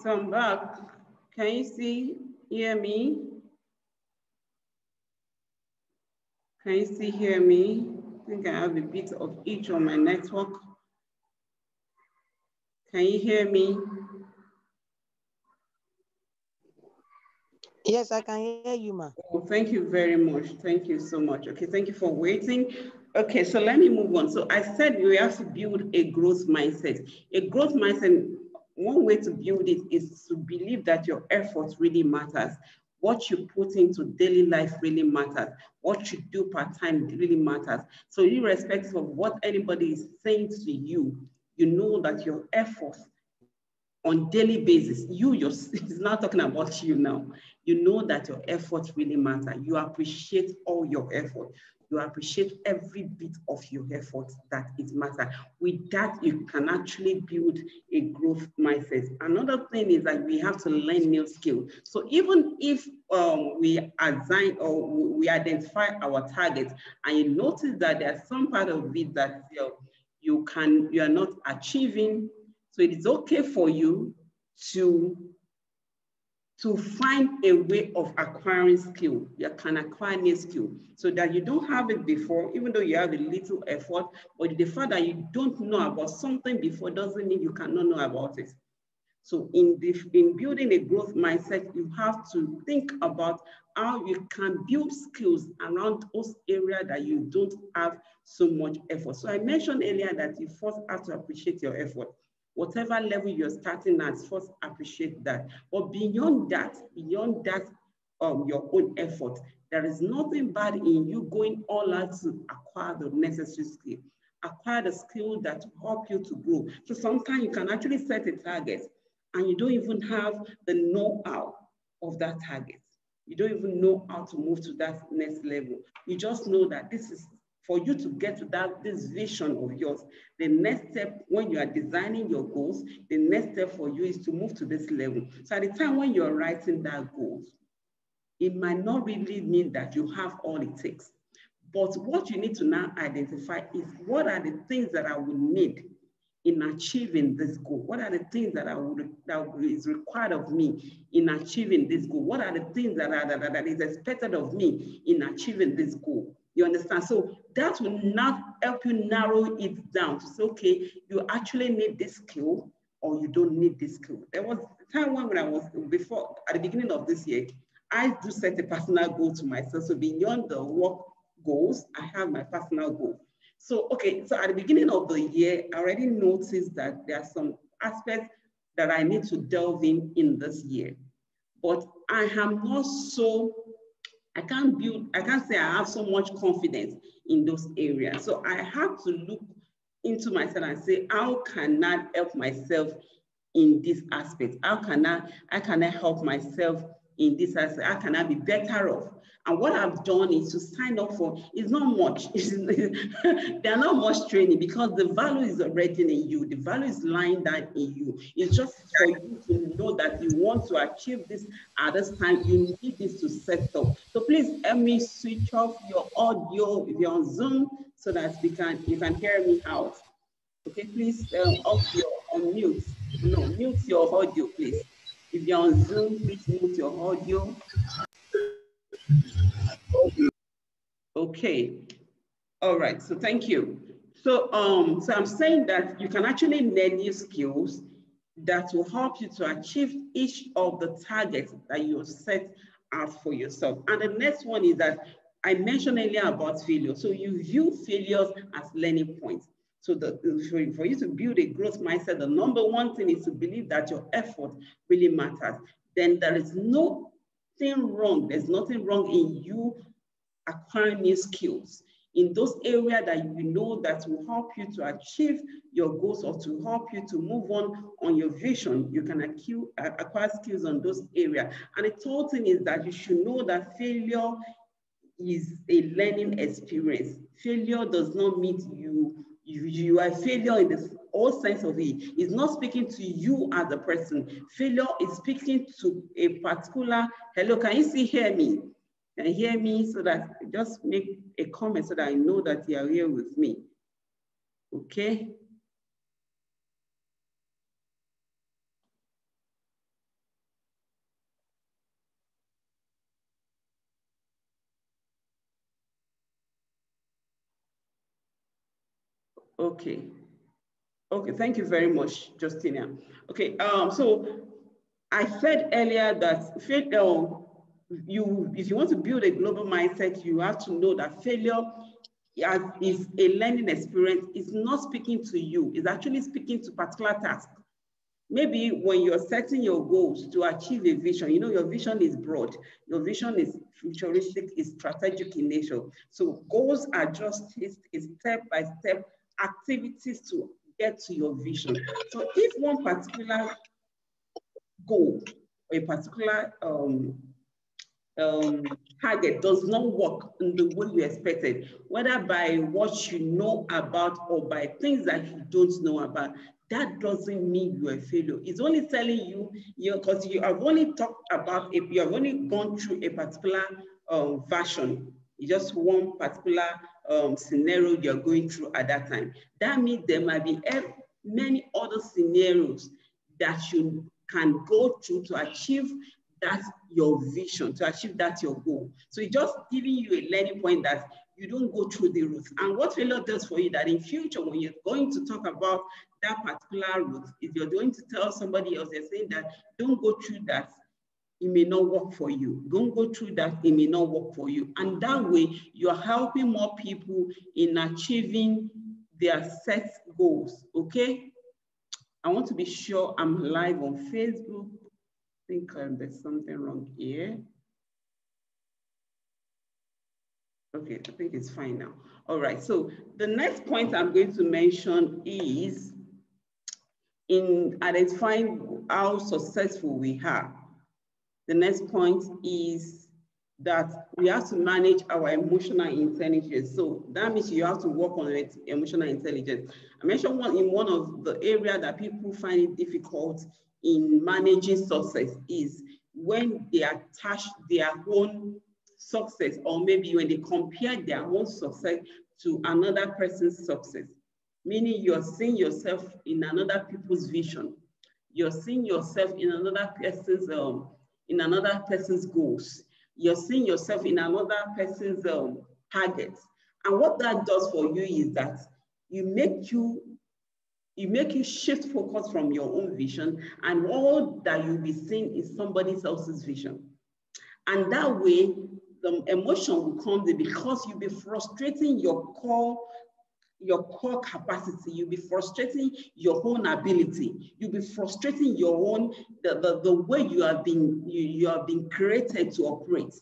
So I'm back. Can you hear me? Can you hear me? I think I have a bit of each on my network. Can you hear me? Yes, I can hear you, ma. Oh, thank you very much. Thank you so much. Okay, thank you for waiting. Okay, so let me move on. So I said we have to build a growth mindset. A growth mindset, one way to build it is to believe that your effort really matters. What you put into daily life really matters. What you do part-time really matters. So irrespective of what anybody is saying to you, you know that your effort on daily basis, it's not talking about you now. You know that your efforts really matter. You appreciate all your effort. You appreciate every bit of your effort that it matters. With that, you can actually build a growth mindset. Another thing is that we have to learn new skills. So even if we assign or we identify our targets, and you notice that there's some part of it that you are not achieving, so it is okay for you to find a way of acquiring skill. You can acquire new skill so that you don't have it before, even though you have a little effort, but the fact that you don't know about something before doesn't mean you cannot know about it. So in building a growth mindset, you have to think about how you can build skills around those areas that you don't have so much effort. So I mentioned earlier that you first have to appreciate your effort. Whatever level you're starting at, first appreciate that. But beyond that, your own effort, there is nothing bad in you going all out to acquire the necessary skill. Acquire the skill that will help you to grow. So sometimes you can actually set a target and you don't even have the know-how of that target. You don't even know how to move to that next level. You just know that this is for you to get to this vision of yours. The next step when you are designing your goals, the next step for you is to move to this level. So at the time when you're writing that goals, it might not really mean that you have all it takes. But what you need to now identify is what are the things that I will need in achieving this goal? What are the things that is required of me in achieving this goal? What are the things that is expected of me in achieving this goal? You understand? So that will not help you narrow it down to say, okay, you actually need this skill or you don't need this skill. There was a time when I was before, at the beginning of this year, I do set a personal goal to myself. So beyond the work goals, I have my personal goal. So, okay, so at the beginning of the year, I already noticed that there are some aspects that I need to delve in this year. But I am not so, I can't say I have so much confidence in those areas. So I have to look into myself and say, how can I help myself in this aspect? How can I help myself in this aspect? How can I be better off? And what I've done is to sign up for, it's not much. There are not much training because the value is already in you. The value is lying down in you. It's just for you to know that you want to achieve this at this time. You need this to set up. So please help me switch off your audio if you're on Zoom so that you can hear me out. Okay, please off your mute. No, mute your audio, please. If you're on Zoom, please mute your audio. Okay. All right. So thank you. So so I'm saying that you can actually learn new skills that will help you to achieve each of the targets that you set out for yourself. And the next one is that I mentioned earlier about failure. So you view failures as learning points. So for you to build a growth mindset, the number one thing is to believe that your effort really matters. Then there is nothing wrong. There's nothing wrong in you acquiring new skills in those areas that you know that will help you to achieve your goals or to help you to move on your vision. You can acquire skills on those areas. And the third thing is that you should know that failure is a learning experience. Failure does not mean you are a failure in the whole sense of it. It's not speaking to you as a person. Failure is speaking to a particular, hello, can you still hear me? Can you hear me? So that just make a comment so that I know that you are here with me. Okay. Okay. Okay, thank you very much, Justina. Okay, so I said earlier that failure, if you want to build a global mindset, you have to know that failure is a learning experience. It's not speaking to you. It's actually speaking to particular tasks. Maybe when you're setting your goals to achieve a vision, you know, your vision is broad, your vision is futuristic, is strategic in nature. So goals are just a step-by-step activities to get to your vision. So if one particular goal, or a particular target does not work in the way you expected, whether by what you know about or by things that you don't know about, that doesn't mean you're a failure. It's only telling you, because you have only talked about, you have only gone through a particular version, just one particular scenario you're going through at that time. That means there might be many other scenarios that you can go through to achieve that your vision, to achieve that your goal. So it's just giving you a learning point that you don't go through the route. And what failure does for you, that in future, when you're going to talk about that particular route, if you're going to tell somebody else, they're saying that don't go through that, it may not work for you. Don't go through that, it may not work for you. And that way, you're helping more people in achieving their set goals, okay? I want to be sure I'm live on Facebook. I think there's something wrong here. Okay, I think it's fine now. All right, so the next point I'm going to mention is in identifying how successful we are. The next point is that we have to manage our emotional intelligence. So that means you have to work on emotional intelligence. I mentioned one of the areas that people find it difficult in managing success is when they attach their own success, or maybe when they compare their own success to another person's success. Meaning you're seeing yourself in another people's vision. You're seeing yourself in another person's goals. You're seeing yourself in another person's targets. And what that does for you is that you make you shift focus from your own vision, and all that you'll be seeing is somebody else's vision. And that way, the emotion will come there because you'll be frustrating your core capacity, you'll be frustrating your own ability, you'll be frustrating your own, the way you have been created to operate.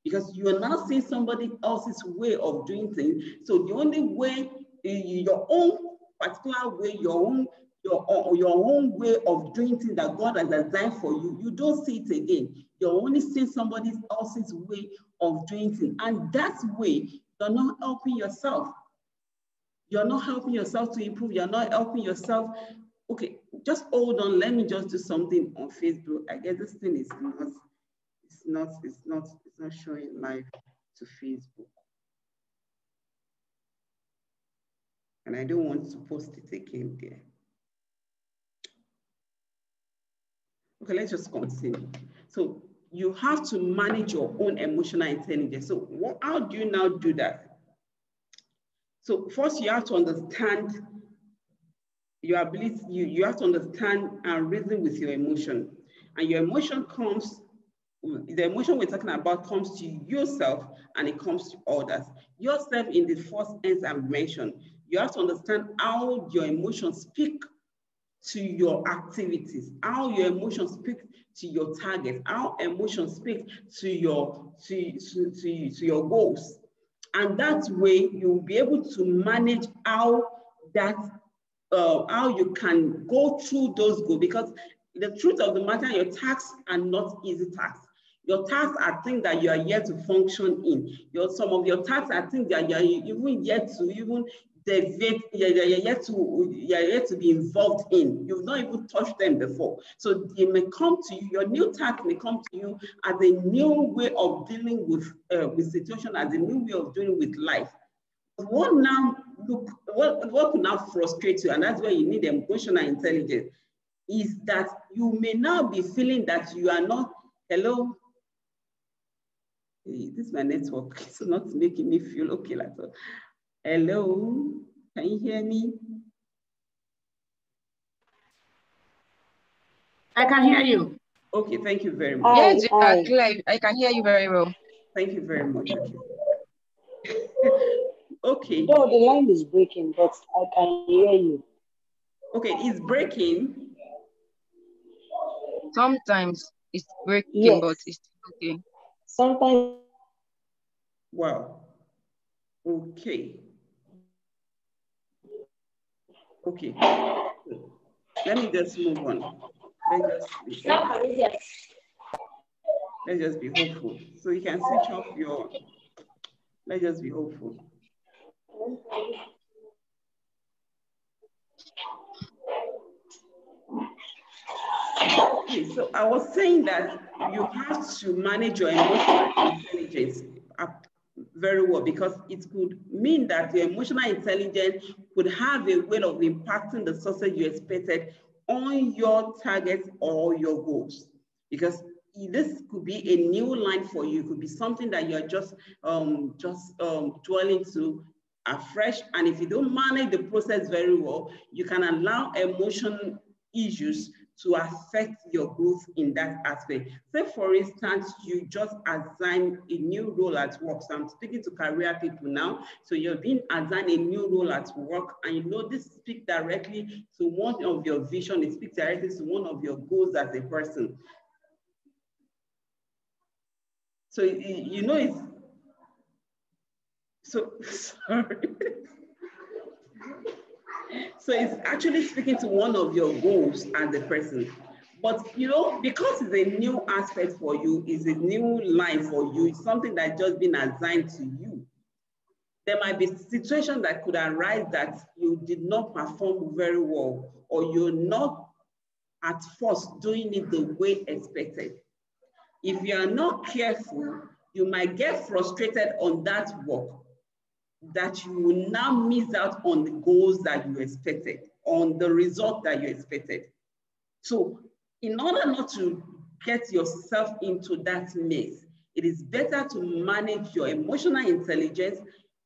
Because you are now seeing somebody else's way of doing things. So the only way, your own particular way, your own way of doing things that God has designed for you, you don't see it again. You're only seeing somebody else's way of doing things. And that way, you're not helping yourself. You're not helping yourself to improve. You're not helping yourself. Okay, just hold on. Let me just do something on Facebook. I guess this thing is not showing live to Facebook. And I don't want to post it again there. Okay, let's just continue. So you have to manage your own emotional intelligence. So how do you now do that? So first you have to understand your ability, you have to understand and reason with your emotion. And your emotion comes, the emotion we're talking about comes to yourself and it comes to others. Yourself in the first sense I mentioned, you have to understand how your emotions speak to your activities, how your emotions speak to your targets, how emotions speak to your goals. And that way you'll be able to manage how you can go through those goals, because the truth of the matter, your tasks are not easy tasks. Your tasks are things that you are yet to function in. Some of your tasks are things that you are even yet to you're yet to be involved in. You've not even touched them before. So they may come to you, your new task may come to you as a new way of dealing with situation, as a new way of dealing with life. What could now frustrate you, and that's where you need emotional intelligence, is that you may now be feeling that you are not, hello, hey, this is my network, it's not making me feel okay like that. Hello, Can you hear me? I can hear you. Okay, thank you very much. Yes, you are clear. I can hear you very well. Thank you very much. Okay. Okay. No, the line is breaking, but I can hear you. Okay, it's breaking. Sometimes it's breaking, Yes. but it's okay. Sometimes. Wow. Okay. Okay. Let me just move on. Let's just be hopeful. So you can switch off your, let's just be hopeful. Okay, so I was saying that you have to manage your emotional intelligence very well, because it could mean that your emotional intelligence could have a way of impacting the success you expected on your targets or your goals. Because this could be a new line for you, it could be something that you're just dwelling to afresh. And if you don't manage the process very well, you can allow emotion issues to affect your growth in that aspect. Say, for instance, you just assign a new role at work. So I'm speaking to career people now. So you're being assigned a new role at work, and you know this speaks directly to one of your vision. It speaks directly to one of your goals as a person. So you know it's so sorry. So it's actually speaking to one of your goals as a person. But you know, because it's a new aspect for you, it's a new line for you, it's something that's just been assigned to you. There might be situations that could arise that you did not perform very well, or you're not at first doing it the way expected. If you are not careful, you might get frustrated on that work, that you will now miss out on the goals that you expected, on the result that you expected. So in order not to get yourself into that mess, it is better to manage your emotional intelligence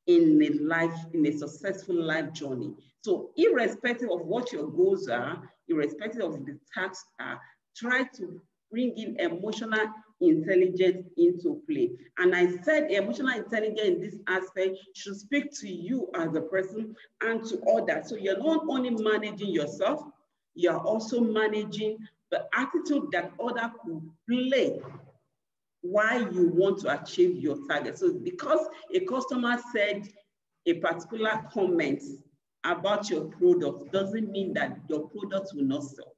in a life, in a successful life journey. So irrespective of what your goals are, irrespective of the tasks are, try to bring in emotional intelligence into play. And I said emotional intelligence in this aspect should speak to you as a person and to others. So you're not only managing yourself, you're also managing the attitude that others could play why you want to achieve your target. So because a customer said a particular comment about your product doesn't mean that your product will not sell.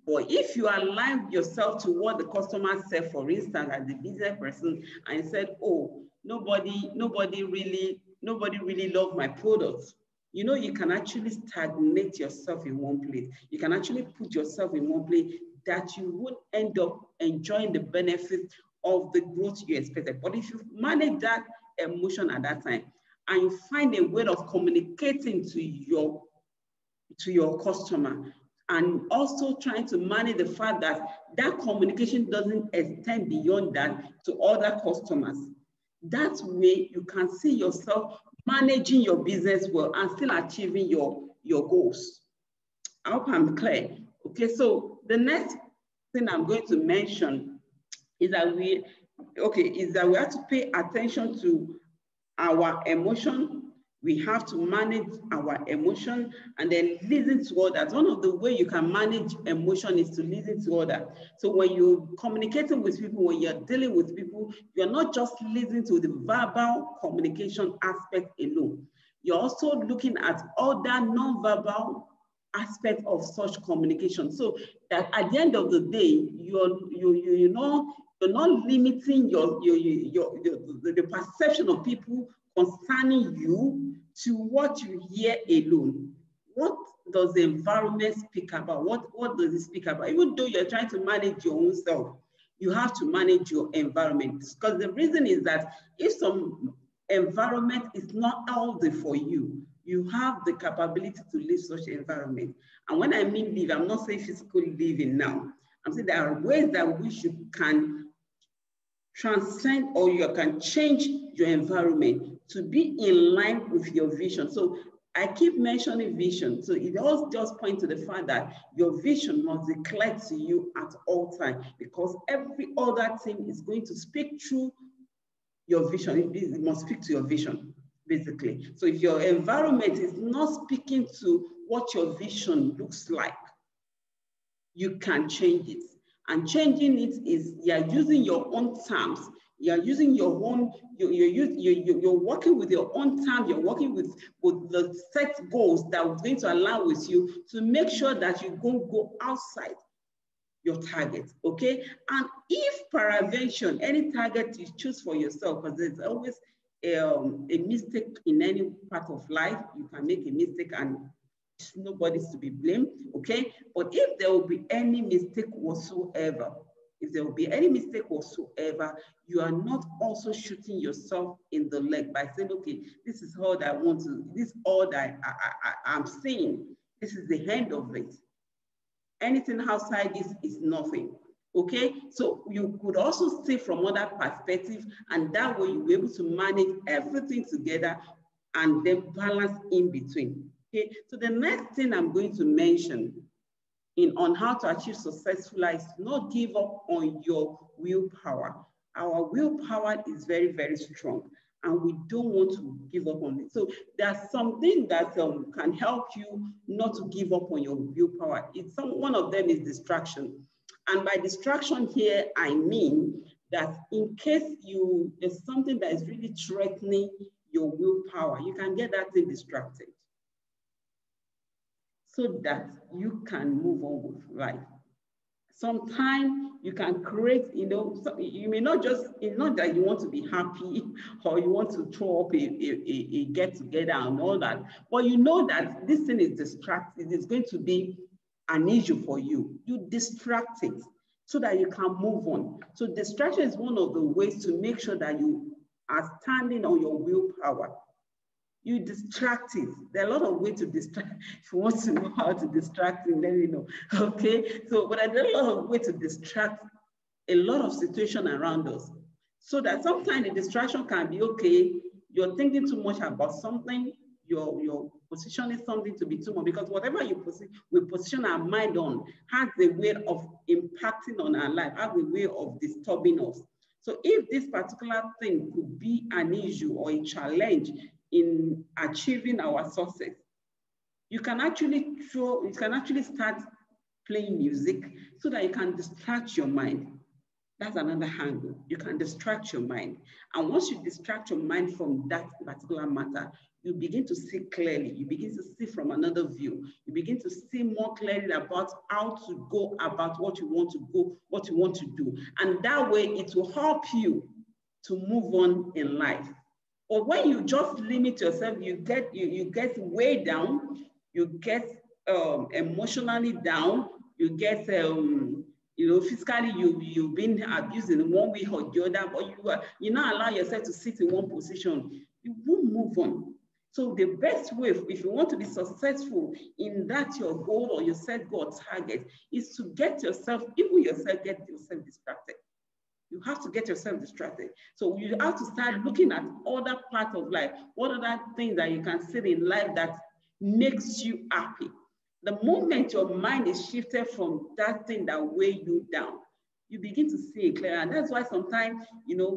But if you align yourself to what the customer said, for instance, as a business person, and said, oh, nobody really loved my product, you know, you can actually stagnate yourself in one place. You can actually put yourself in one place that you won't end up enjoying the benefits of the growth you expected. But if you manage that emotion at that time, and you find a way of communicating to your customer, and also trying to manage the fact that that communication doesn't extend beyond that to other customers. That way you can see yourself managing your business well and still achieving your goals. I hope I'm clear. Okay, so the next thing I'm going to mention is that we have to pay attention to our emotion. We have to manage our emotion and then listen to others. One of the ways you can manage emotion is to listen to others. So when you're communicating with people, when you're dealing with people, you're not just listening to the verbal communication aspect alone. You're also looking at other non-verbal aspects of such communication. So that at the end of the day, you're not limiting the perception of people concerning you to what you hear alone. What does the environment speak about? What does it speak about? Even though you're trying to manage your own self, you have to manage your environment. Because the reason is that if some environment is not healthy for you, you have the capability to live such environment. And when I mean live, I'm not saying physical living now. I'm saying there are ways that which you can transcend, or you can change your environment to be in line with your vision. So I keep mentioning vision. So it all just points to the fact that your vision must be clear to you at all times, because every other thing is going to speak through your vision. It must speak to your vision, basically. So if your environment is not speaking to what your vision looks like, you can change it. And changing it is, you're using your own terms. You're using your own, you're working with your own terms. You're working with the set goals that are going to allow with you to make sure that you don't go outside your target, okay? And if peradventure, any target you choose for yourself, because there's always a mistake in any part of life, you can make a mistake and nobody's to be blamed, okay? But if there will be any mistake whatsoever, you are not also shooting yourself in the leg by saying, okay, this is all that I want to, this is all that I'm saying, this is the end of it. Anything outside this is nothing, okay? So you could also see from other perspectives, and that way you'll be able to manage everything together and then balance in between, okay? So the next thing I'm going to mention on how to achieve successful life is not give up on your willpower. Our willpower is very, very strong, and we don't want to give up on it. So there's something that can help you not to give up on your willpower. One of them is distraction. And by distraction here, I mean that in case there's something that is really threatening your willpower, you can get that thing distracted so that you can move on with life. Sometimes you can create, you may not just, it's not that you want to be happy or you want to throw up a get-together and all that, but you know that this thing is distracting, it's going to be an issue for you. You distract it so that you can move on. So distraction is one of the ways to make sure that you are standing on your willpower. You distract it. There are a lot of ways to distract. If you want to know how to distract it, let me know. Okay. So, but there are a lot of ways to distract a lot of situations around us. So that sometimes the distraction can be, okay, you're thinking too much about something, you're positioning something to be too much, because whatever we position our mind on has a way of impacting on our life, has a way of disturbing us. So if this particular thing could be an issue or a challenge in achieving our success, you can actually start playing music so that you can distract your mind. That's another angle. You can distract your mind. And once you distract your mind from that particular matter, you begin to see clearly. You begin to see from another view. You begin to see more clearly about how to go about what you want to do. And that way it will help you to move on in life. Or when you just limit yourself, you get way down, you get emotionally down, you get physically you've been abused in one way or the other, but you not allow yourself to sit in one position, you won't move on. So the best way, if you want to be successful in that your goal or your set goal target, is to get yourself distracted. You have to get yourself distracted. So you have to start looking at other parts of life. What are the things that you can see in life that makes you happy? The moment your mind is shifted from that thing that weighs you down, you begin to see it clearer. And that's why sometimes,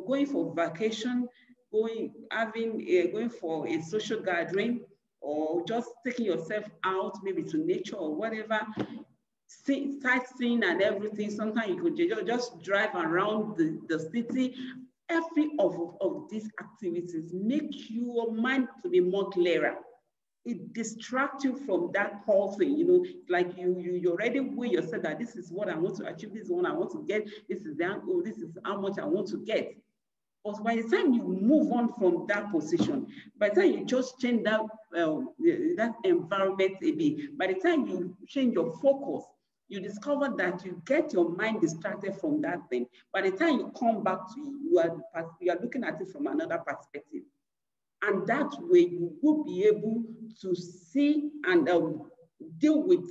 going for vacation, going for a social gathering, or just taking yourself out, maybe to nature or whatever, sightseeing and everything. Sometimes you could just drive around the city. Every of these activities make your mind to be more clearer. It distracts you from that whole thing, like you already weigh yourself that this is what I want to achieve, this is what I want to get, this is how much I want to get. But by the time you move on from that position, by the time you just change that environment a bit, by the time you change your focus, you discover that you get your mind distracted from that thing. By the time you come back to it, you are looking at it from another perspective. And that way you will be able to see and deal with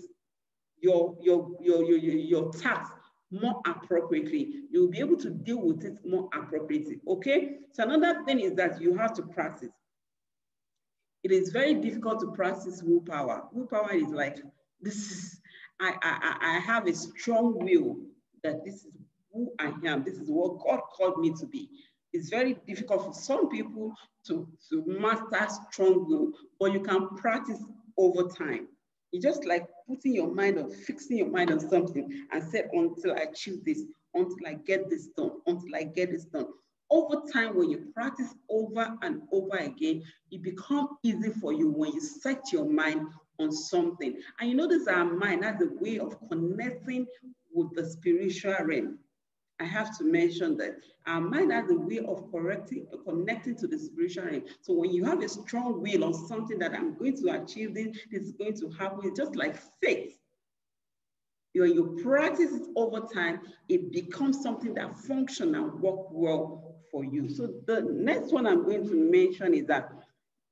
your task more appropriately. You'll be able to deal with it more appropriately, okay? So another thing is that you have to practice. It is very difficult to practice willpower. Willpower is like, I have a strong will that this is who I am. This is what God called me to be. It's very difficult for some people to master strong will, but you can practice over time. It's just like putting your mind on, fixing your mind on something and say, until I achieve this, until I get this done, until I get this done. Over time, when you practice over and over again, it becomes easy for you when you set your mind on something. And you notice our mind has a way of connecting with the spiritual realm. I have to mention that our mind has a way of connecting to the spiritual realm. So when you have a strong will on something that I'm going to achieve this is going to happen, it's just like faith. When you practice it over time, it becomes something that functions and works well for you. So the next one I'm going to mention is that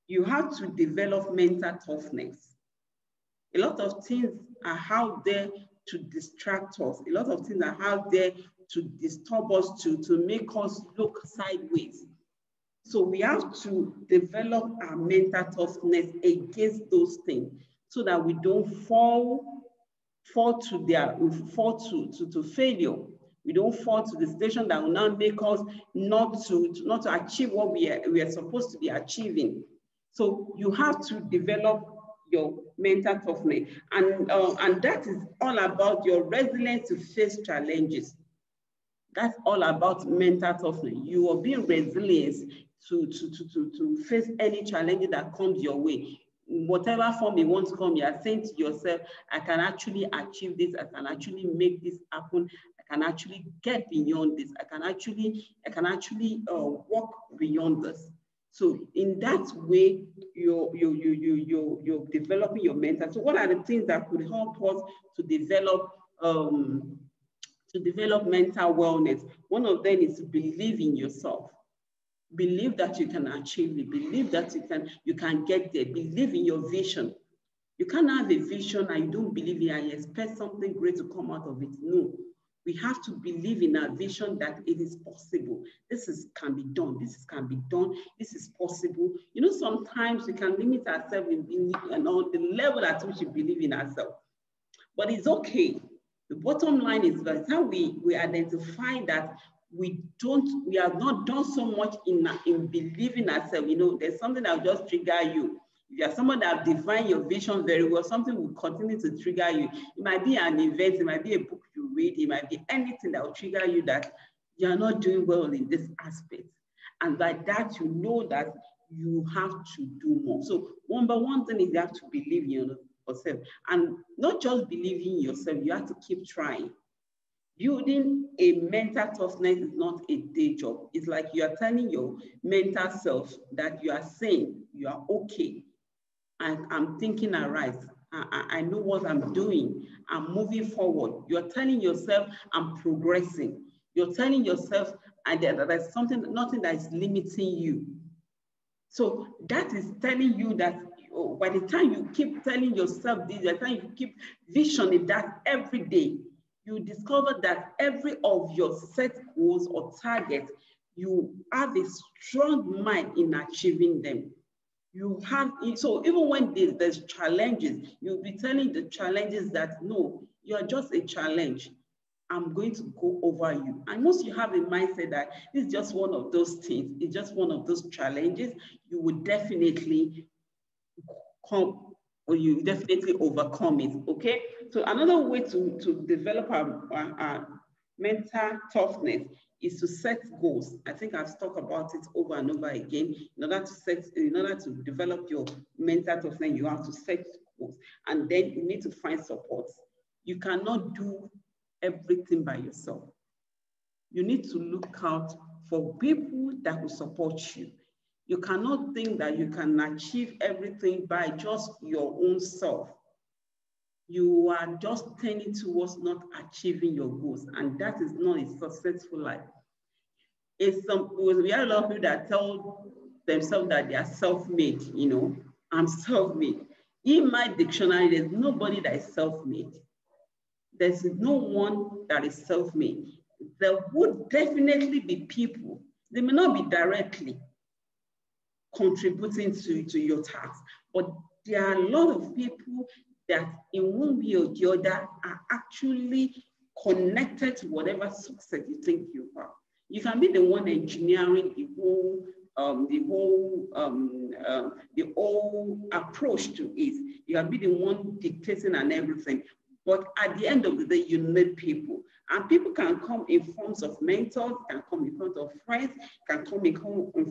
you have to develop mental toughness. A lot of things are out there to distract us. A lot of things are out there to disturb us, to make us look sideways. So we have to develop our mental toughness against those things so that we don't fall to failure. We don't fall to the station that will now make us not to achieve what we are supposed to be achieving. So you have to develop your mental toughness, and that is all about your resilience to face challenges. That's all about mental toughness. You will be resilient to face any challenge that comes your way. In whatever form it wants to come, you are saying to yourself, I can actually achieve this, I can actually make this happen, I can actually get beyond this, I can actually walk beyond this. So in that way, you're developing your mental. So what are the things that could help us to develop mental wellness? One of them is to believe in yourself. Believe that you can achieve it. Believe that you can get there. Believe in your vision. You can't have a vision and you don't believe in it and you expect something great to come out of it. No. We have to believe in our vision that it is possible. Can be done. This can be done. This is possible. You know, sometimes we can limit ourselves in the level at which we believe in ourselves. But it's okay. The bottom line is by the time we identify that we have not done so much in believing ourselves. You know, there's something that will just trigger you. If you're someone that defined your vision very well, something will continue to trigger you. It might be an event, it might be a book you read, it might be anything that will trigger you that you're not doing well in this aspect. And by that, you know that you have to do more. So number one thing is you have to believe in yourself. And not just believing in yourself, you have to keep trying. Building a mental toughness is not a day job. It's like you are telling your mental self that you are saying you are okay. And I'm thinking right. I know what I'm doing. I'm moving forward. You're telling yourself I'm progressing. You're telling yourself that there's nothing that is limiting you. So that is telling you that by the time you keep telling yourself this, by the time you keep visioning that every day, you discover that every of your set goals or targets, you have a strong mind in achieving them. So even when there's challenges, you'll be telling the challenges that, no, you're just a challenge. I'm going to go over you. And once you have a mindset that it's just one of those things, it's just one of those challenges, you would definitely overcome it, okay? So another way to develop our mental toughness is to set goals. I think I've talked about it over and over again. In order to develop your mental toughness, you have to set goals. And then you need to find support. You cannot do everything by yourself. You need to look out for people that will support you. You cannot think that you can achieve everything by just your own self. You are just tending towards not achieving your goals, and that is not a successful life. We have a lot of people that tell themselves that they are self-made, you know, I'm self-made. In my dictionary, there's nobody that is self-made. There's no one that is self-made. There would definitely be people, they may not be directly contributing to your task. But there are a lot of people that in one way or the other are actually connected to whatever success you think you have. You can be the one engineering the whole approach to it. You can be the one dictating and everything. But at the end of the day, you need people. And people can come in forms of mentors, can come in front of friends, can come in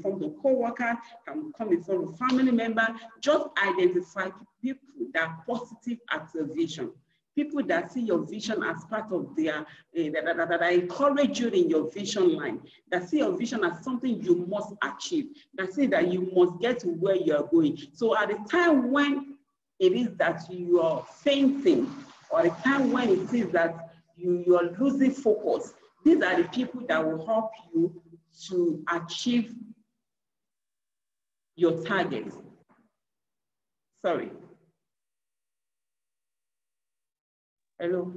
front of co-workers, can come in front of family members. Just identify people that are positive at your vision. People that see your vision as part of their, that encourage you in your vision line, that see your vision as something you must achieve, that say that you must get to where you are going. So at the time when it is that you are fainting, or the time when it is that you are losing focus, these are the people that will help you to achieve your targets. Sorry. Hello?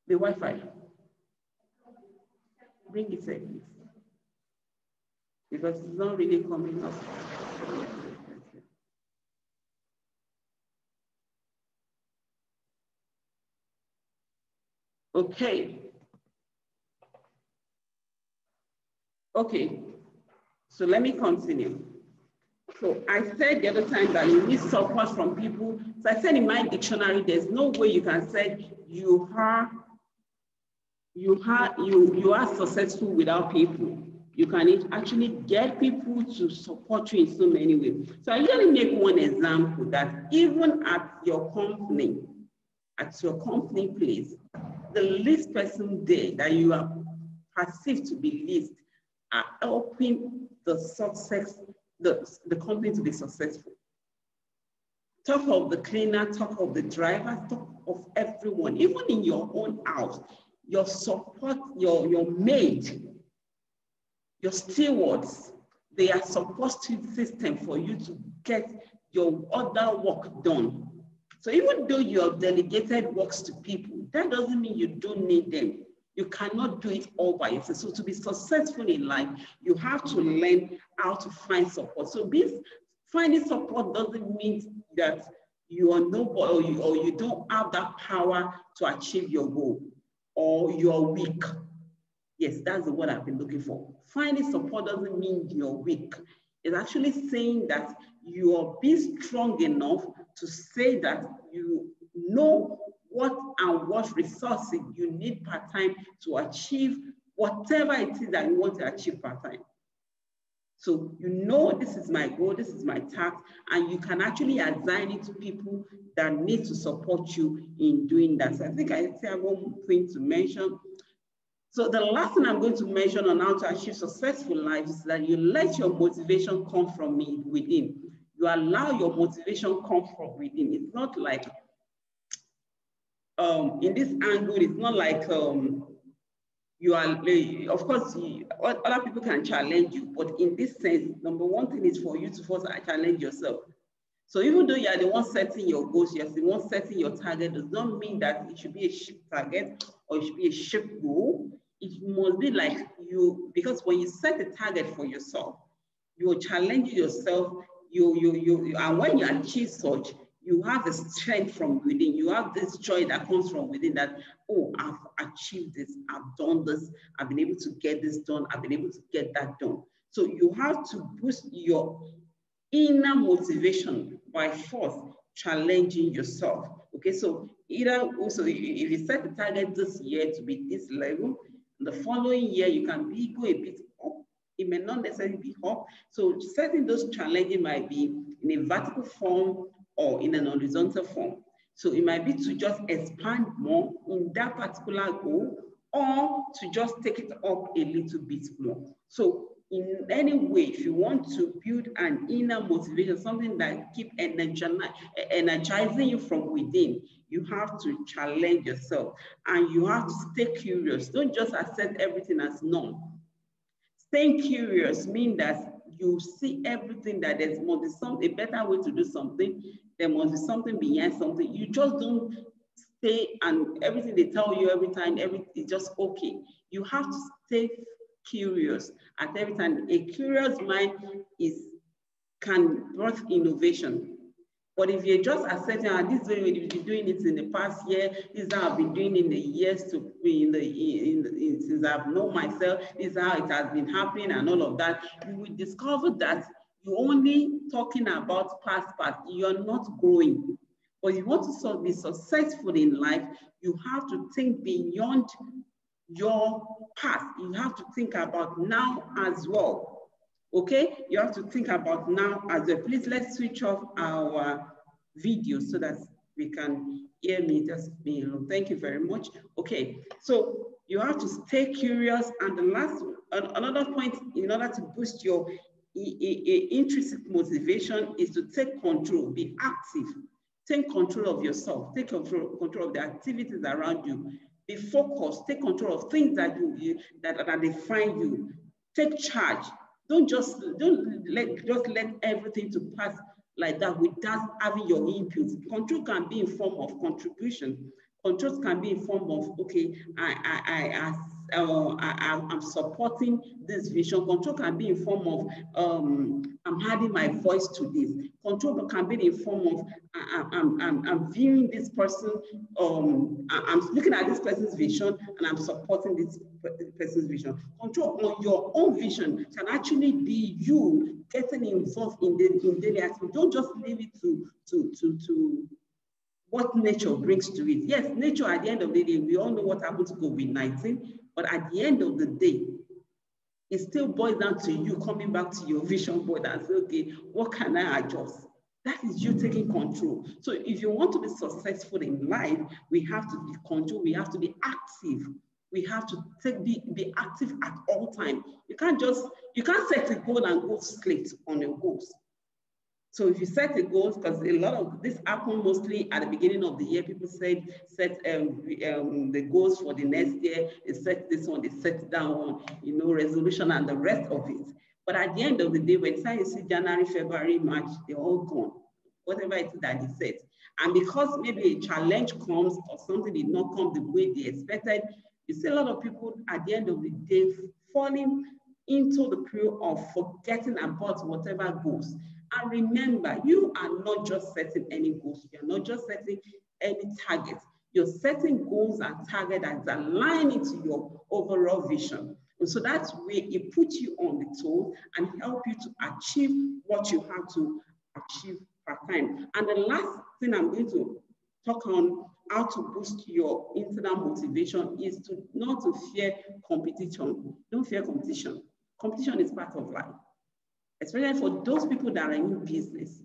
The Wi-Fi. Bring it here, please. Because it's not really coming up. Okay. Okay, so let me continue. So I said the other time that you need support from people. So I said in my dictionary, there's no way you can say you are successful without people. You can actually get people to support you in so many ways. So I usually make one example that even at your company place, the least person there that you are perceived to be least are helping the success, the company to be successful. Talk of the cleaner, talk of the driver, talk of everyone, even in your own house, your support, your maid, your stewards, they are supportive system for you to get your other work done. So even though you have delegated works to people, that doesn't mean you don't need them. You cannot do it all by yourself. So to be successful in life, you have to learn how to find support. So finding support doesn't mean that you are nobody or you don't have that power to achieve your goal or you're weak. Yes, that's the word I've been looking for. Finding support doesn't mean you're weak. It's actually saying that you are being strong enough to say that you know what resources you need part-time to achieve whatever it is that you want to achieve part-time. So you know this is my goal, this is my task, and you can actually assign it to people that need to support you in doing that. So I think I have one thing to mention. So the last thing I'm going to mention on how to achieve successful life is that you let your motivation come from within. You allow your motivation come from within. It's not like, in this angle, it's not like you are, of course, other people can challenge you, but in this sense, number one thing is for you to first challenge yourself. So even though you are the one setting your goals, you're the one setting your target, does not mean that it should be a ship target or it should be a ship goal. It must be like you, because when you set a target for yourself, you're challenging yourself, and when you achieve such, you have the strength from within. You have this joy that comes from within that, oh, I've achieved this, I've done this, I've been able to get this done, I've been able to get that done. So you have to boost your inner motivation by first challenging yourself. Okay, so either also if you set the target this year to be this level, the following year you can go a bit up. It may not necessarily be up. So setting those challenges might be in a vertical form or in an horizontal form. So it might be to just expand more in that particular goal or to just take it up a little bit more. So in any way, if you want to build an inner motivation, something that keeps energizing you from within, you have to challenge yourself and you have to stay curious. Don't just accept everything as known. Staying curious means that you see everything that there must be a better way to do something. There must be something behind something. You just don't stay and everything they tell you every time, is just okay. You have to stay curious at every time. A curious mind can birth innovation. But if you're just accepting, this is the way you've been doing it in the past year, this is how I've been doing in the years to since I've known myself, this is how it has been happening and all of that, you will discover that you're only talking about past, you're not growing. But if you want to be successful in life, you have to think beyond your past. You have to think about now as well. Okay, you have to think about now as well. Please, let's switch off our video so that we can hear me. Just me alone. Thank you very much. Okay, so you have to stay curious. And the last, another point in order to boost your intrinsic motivation is to take control, be active, take control of yourself, take control of the activities around you, be focused, take control of things that that define you, take charge. Don't let everything to pass like that without having your input. Control can be in form of contribution. Control can be in form of, okay, I'm supporting this vision. Control can be in form of, I'm adding my voice to this. Control can be in form of, I'm viewing this person, I'm looking at this person's vision and I'm supporting this person's vision. Control on your own vision can actually be you getting involved in daily activity. Don't just leave it to what nature brings to it. Yes, nature at the end of the day, we all know what happened to COVID-19, but at the end of the day, it still boils down to you coming back to your vision board and say, okay, what can I adjust? That is you taking control. So if you want to be successful in life, we have to be control, we have to be active. We have to be active at all times. You can't set a goal and go straight on your goals. So if you set a goal, because a lot of this happened mostly at the beginning of the year, people set the goals for the next year, they set this one, they set that one, resolution and the rest of it. But at the end of the day, when you see January, February, March, they're all gone, whatever it is that they set. And because maybe a challenge comes or something did not come the way they expected, you see a lot of people at the end of the day falling into the period of forgetting about whatever goals. And remember, you are not just setting any goals. You're not just setting any targets. You're setting goals and targets that align into your overall vision. And so that's where it puts you on the toes and help you to achieve what you have to achieve per time. And the last thing I'm going to talk on how to boost your internal motivation is not to fear competition. Don't fear competition. Competition is part of life. Especially for those people that are in business,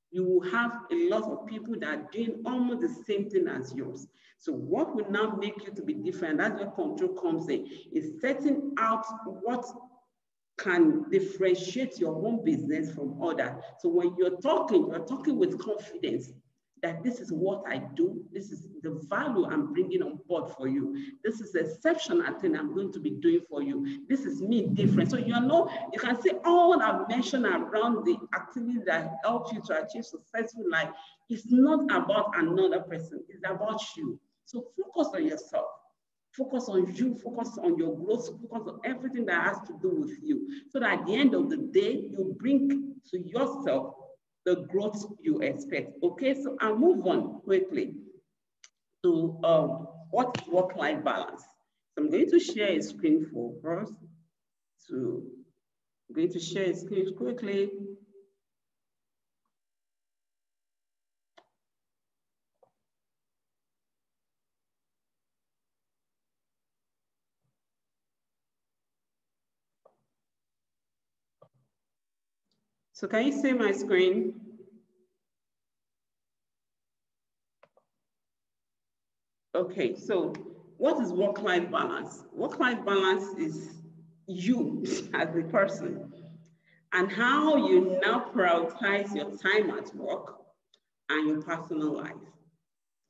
you will have a lot of people that are doing almost the same thing as yours. So what will now make you to be different? That's where control comes in, is setting out what can differentiate your own business from others. So when you're talking with confidence that this is what I do, this is the value I'm bringing on board for you. This is the exceptional thing I'm going to be doing for you. This is me different. So you can see all I've mentioned around the activities that help you to achieve successful life. It's not about another person, it's about you. So focus on yourself. Focus on you, focus on your growth, focus on everything that has to do with you. So that at the end of the day, you bring to yourself the growth you expect. Okay, so I'll move on quickly to what is work-life balance. So I'm going to share a screen for us. So I'm going to share a screen quickly. So can you see my screen? Okay, so what is work-life balance? Work-life balance is you as a person and how you now prioritize your time at work and your personal life.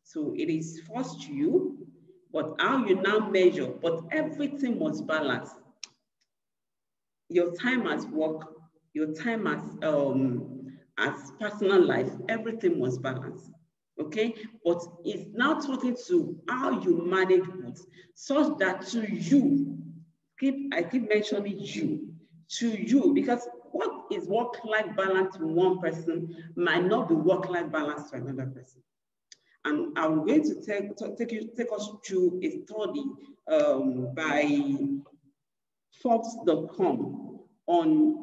So it is first you, but how you now measure, but everything must balance. Your time at work, your time as personal life, everything must balance. Okay, but it's now talking to how you manage both, such that to you I keep mentioning you, to you, because what is work-life balance to one person might not be work-life balance to another person. And I'm going to take us through a study by Forbes.com on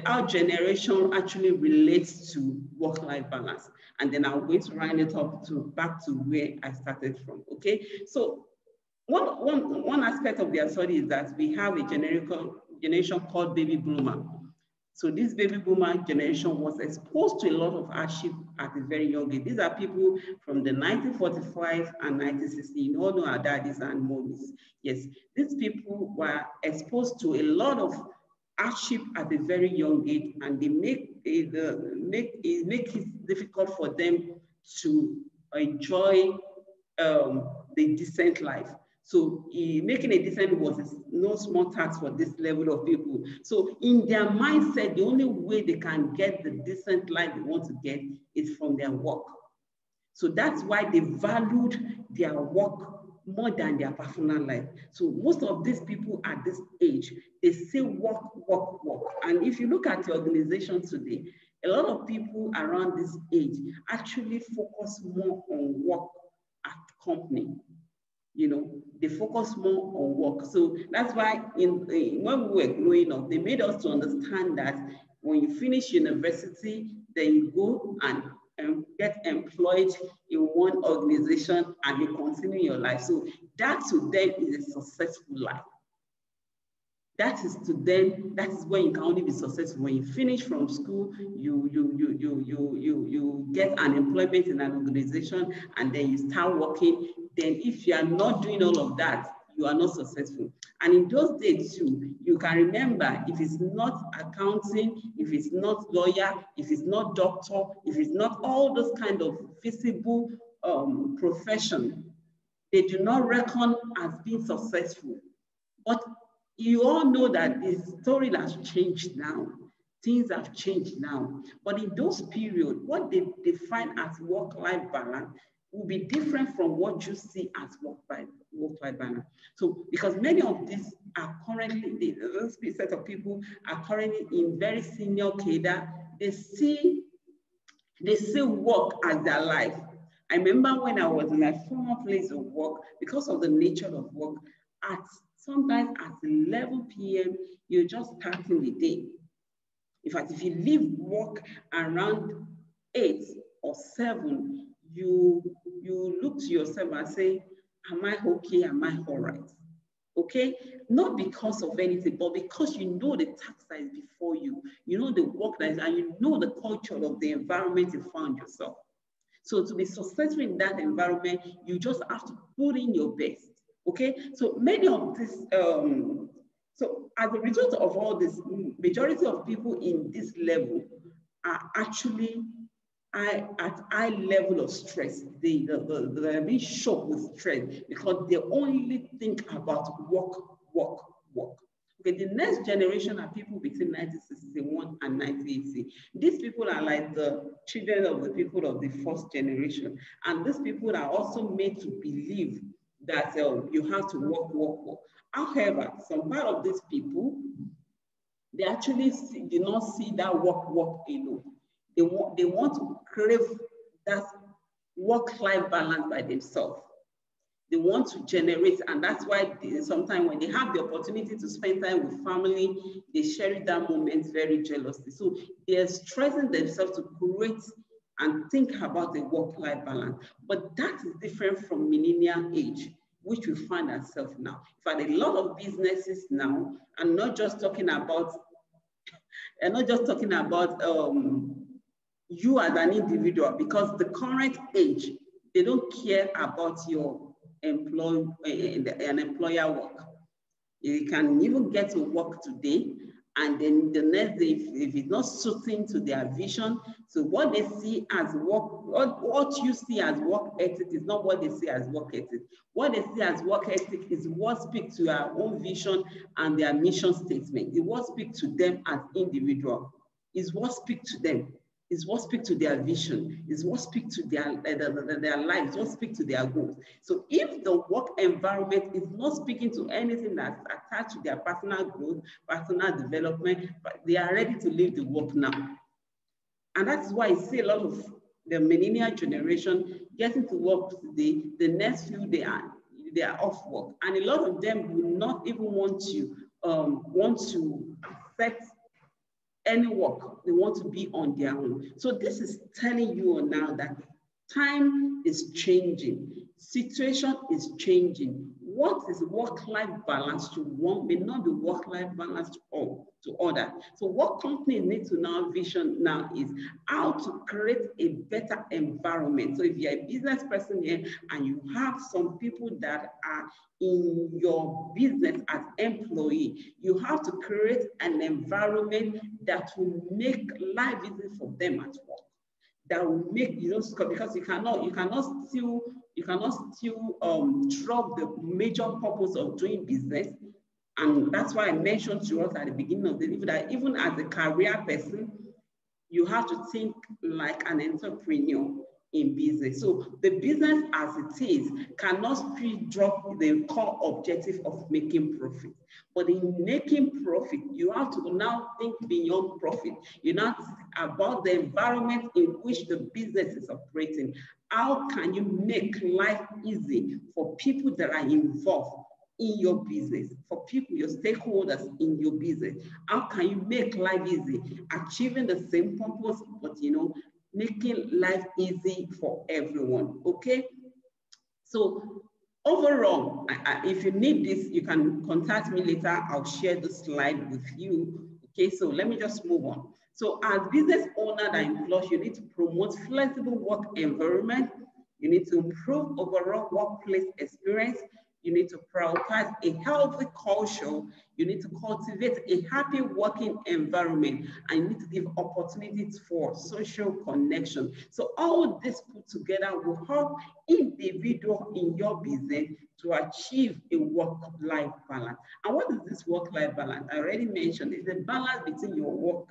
how generation actually relates to work-life balance. And then I'm going to round it up back to where I started from, okay? So one aspect of their study is that we have a generation called baby boomer. So this baby boomer generation was exposed to a lot of hardship at a very young age. These are people from the 1945 and 1960. You all know our daddies and mommies. Yes, these people were exposed to a lot of hardship at a very young age, and they make it difficult for them to enjoy the decent life. So making a decent was no small task for this level of people. So in their mindset, the only way they can get the decent life they want to get is from their work. So that's why they valued their work more than their personal life. So most of these people at this age, they say work, work, work. And if you look at the organization today, a lot of people around this age actually focus more on work at company. You know, they focus more on work. So that's why when we were growing up, they made us to understand that when you finish university, then you go and get employed in one organization and you continue your life. So that to them is a successful life. That is to them, that is when you can only be successful. When you finish from school, you get an employment in an organization and then you start working. Then if you are not doing all of that, you are not successful. And in those days too, you can remember, if it's not accounting, if it's not lawyer, if it's not doctor, if it's not all those kind of visible profession, they do not reckon as being successful. But you all know that the story has changed now. Things have changed now. But in those periods, what they define as work-life balance will be different from what you see as work-life balance. So, because many of these are currently, this set of people are currently in very senior cadre, they see work as their life. I remember when I was in my former place of work, because of the nature of work, sometimes at 11 p.m., you're just starting the day. In fact, if you leave work around 8 or 7, you look to yourself and say, am I okay? Am I all right? Okay? Not because of anything, but because you know the task that is before you, you know the work that is, and you know the culture of the environment you found yourself. So to be successful in that environment, you just have to put in your best. Okay, so many of this, so as a result of all this, majority of people in this level are actually at high level of stress. They're being shocked with stress because they only think about work, work, work. Okay, the next generation are people between 1961 and 1980. These people are like the children of the people of the first generation. And these people are also made to believe that you have to work, work, work. However, some part of these people, they actually do not see that work, work alone. They want to crave that work-life balance by themselves. They want to generate, and that's why sometimes when they have the opportunity to spend time with family, they cherish that moment very jealously. So they're stressing themselves to create and think about the work-life balance. But that is different from millennial age, which we find ourselves now. In fact, a lot of businesses now, and not just talking about, you as an individual, because the current age, they don't care about your an employer work. You can even get to work today, and then the next day, if it's not suiting to their vision, so what they see as work, what you see as work ethic is not what they see as work ethic. What they see as work ethic is what speaks to their own vision and their mission statement. It what speaks to them as individual. Is what speaks to them. Is what speak to their vision, is what speak to their lives, what speak to their goals. So if the work environment is not speaking to anything that's attached to their personal growth, personal development, but they are ready to leave the work now. And that's why I see a lot of the millennial generation getting to work today, the next few they are off work. And a lot of them will not even want to affect any work. They want to be on their own. So this is telling you now that time is changing, situation is changing. What is work-life balance to one may not be work-life balance to others. So what companies need to now vision now is how to create a better environment. So if you're a business person here and you have some people that are in your business as employee, you have to create an environment that will make life easy for them at work. That will make, because you cannot still drop the major purpose of doing business. And that's why I mentioned to us at the beginning of the video that even as a career person, you have to think like an entrepreneur in business. So the business as it is cannot still drop the core objective of making profit. But in making profit, you have to now think beyond profit. You now think about the environment in which the business is operating. How can you make life easy for people that are involved in your business, for people, your stakeholders in your business? How can you make life easy, achieving the same purpose, but making life easy for everyone, okay? So overall, if you need this, you can contact me later. I'll share the slide with you, okay? So let me just move on. So as business owner and employer, you need to promote flexible work environment. You need to improve overall workplace experience. You need to prioritize a healthy culture. You need to cultivate a happy working environment, and you need to give opportunities for social connection. So all this put together will help individual in your business to achieve a work-life balance. And what is this work-life balance? I already mentioned it's a balance between your work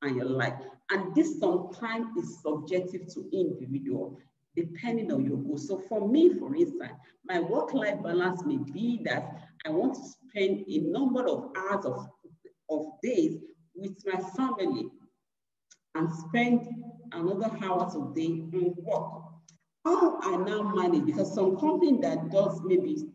and your life. And this sometimes is subjective to individual, depending on your goals. So for me, for instance, my work-life balance may be that I want to spend a number of hours of days with my family and spend another hours of day on work. How I now manage, because some company that does maybe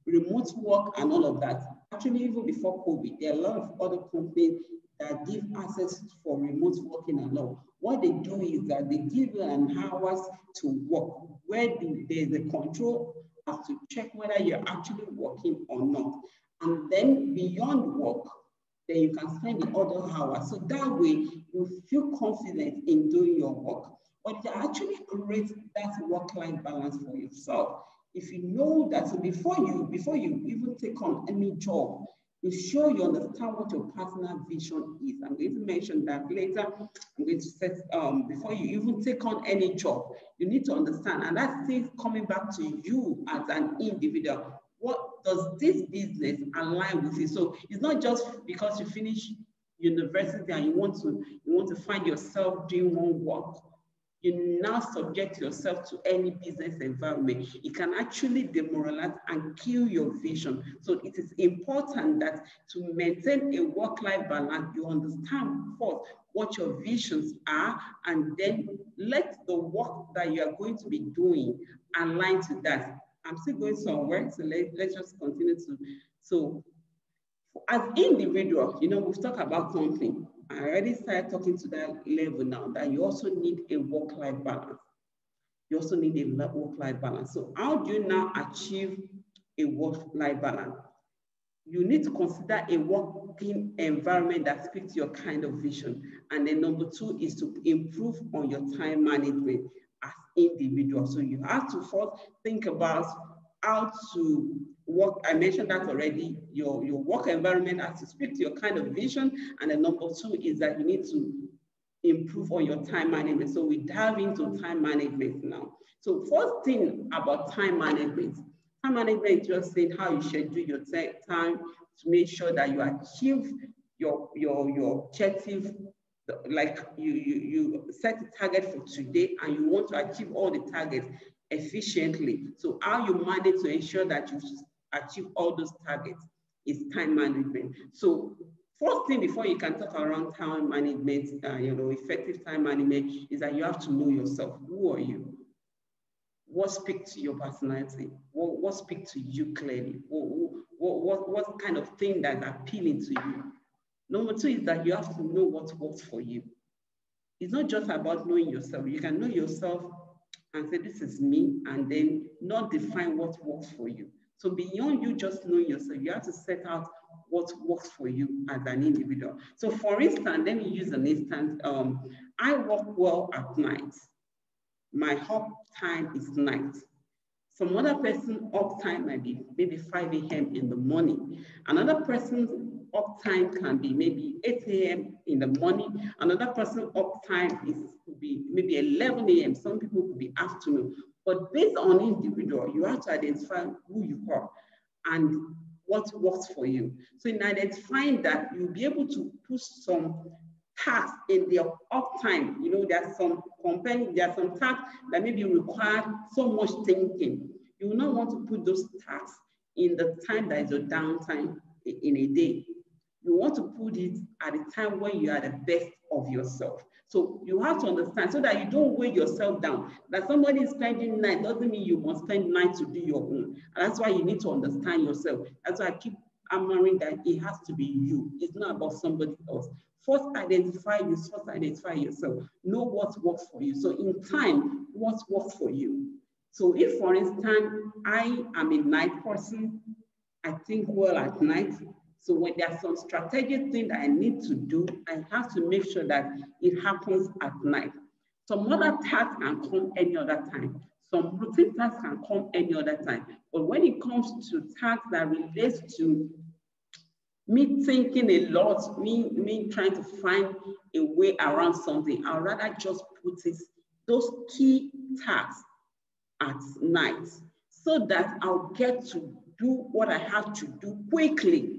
remote work and all of that, actually even before COVID, there are a lot of other companies that give access for remote working and all. What they do is that they give you an hours to work, where there's a control as to check whether you're actually working or not. And then beyond work, then you can spend the other hours. So that way you feel confident in doing your work, but you actually create that work-life balance for yourself. If you know that, so before you even take on any job, you sure you understand what your personal vision is. I'm going to mention that later. I'm going to set, before you even take on any job, you need to understand, and that's things coming back to you as an individual. What does this business align with you? So it's not just because you finish university and you want to find yourself doing one work. You now subject yourself to any business environment. It can actually demoralize and kill your vision. So it is important that to maintain a work-life balance, you understand first what your visions are, and then let the work that you are going to be doing align to that. I'm still going somewhere, so let's just continue to. So as individuals, we've talked about something. I already started talking to that level now, that you also need a work-life balance. You also need a work-life balance. So how do you now achieve a work-life balance? You need to consider a working environment that speaks to your kind of vision. And then number two is to improve on your time management as individuals. So you have to first think about how to work. I mentioned that already. Your work environment has to speak to your kind of vision. And then number two is that you need to improve on your time management. So we dive into time management now. So first thing about time management. Time management is just saying how you schedule your time to make sure that you achieve your objective like you set a target for today and you want to achieve all the targets efficiently. So how you manage to ensure that you achieve all those targets is time management. So first thing before you can talk around time management, effective time management, is that you have to know yourself. Who are you? What speaks to your personality? What speaks to you clearly? What kind of thing that's appealing to you? Number two is that you have to know what works for you. It's not just about knowing yourself. You can know yourself and say, this is me, and then not define what works for you. So beyond you just knowing yourself, you have to set out what works for you as an individual. So for instance, let me use an instance. I work well at night. My up time is night. Some other person up time might be maybe 5 a.m. in the morning. Another person's up time can be maybe 8 a.m. in the morning. Another person up time could be maybe 11 a.m. Some people could be afternoon. But based on individual, you have to identify who you are and what works for you. So in identifying that, you'll be able to put some tasks in their uptime. There are some tasks that maybe require so much thinking. You will not want to put those tasks in the time that is your downtime in a day. You want to put it at a time when you are the best of yourself. So you have to understand so that you don't weigh yourself down. That somebody is spending night doesn't mean you must spend night to do your own. And that's why you need to understand yourself. That's why I keep hammering that it has to be you. It's not about somebody else. First identify yourself. Know what works for you. So in time, what works for you? So if, for instance, I am a night person, I think well at night. So when there's some strategic thing that I need to do, I have to make sure that it happens at night. Some other tasks can come any other time. Some routine tasks can come any other time. But when it comes to tasks that relates to me thinking a lot, me trying to find a way around something, I'd rather just put those key tasks at night so that I'll get to do what I have to do quickly.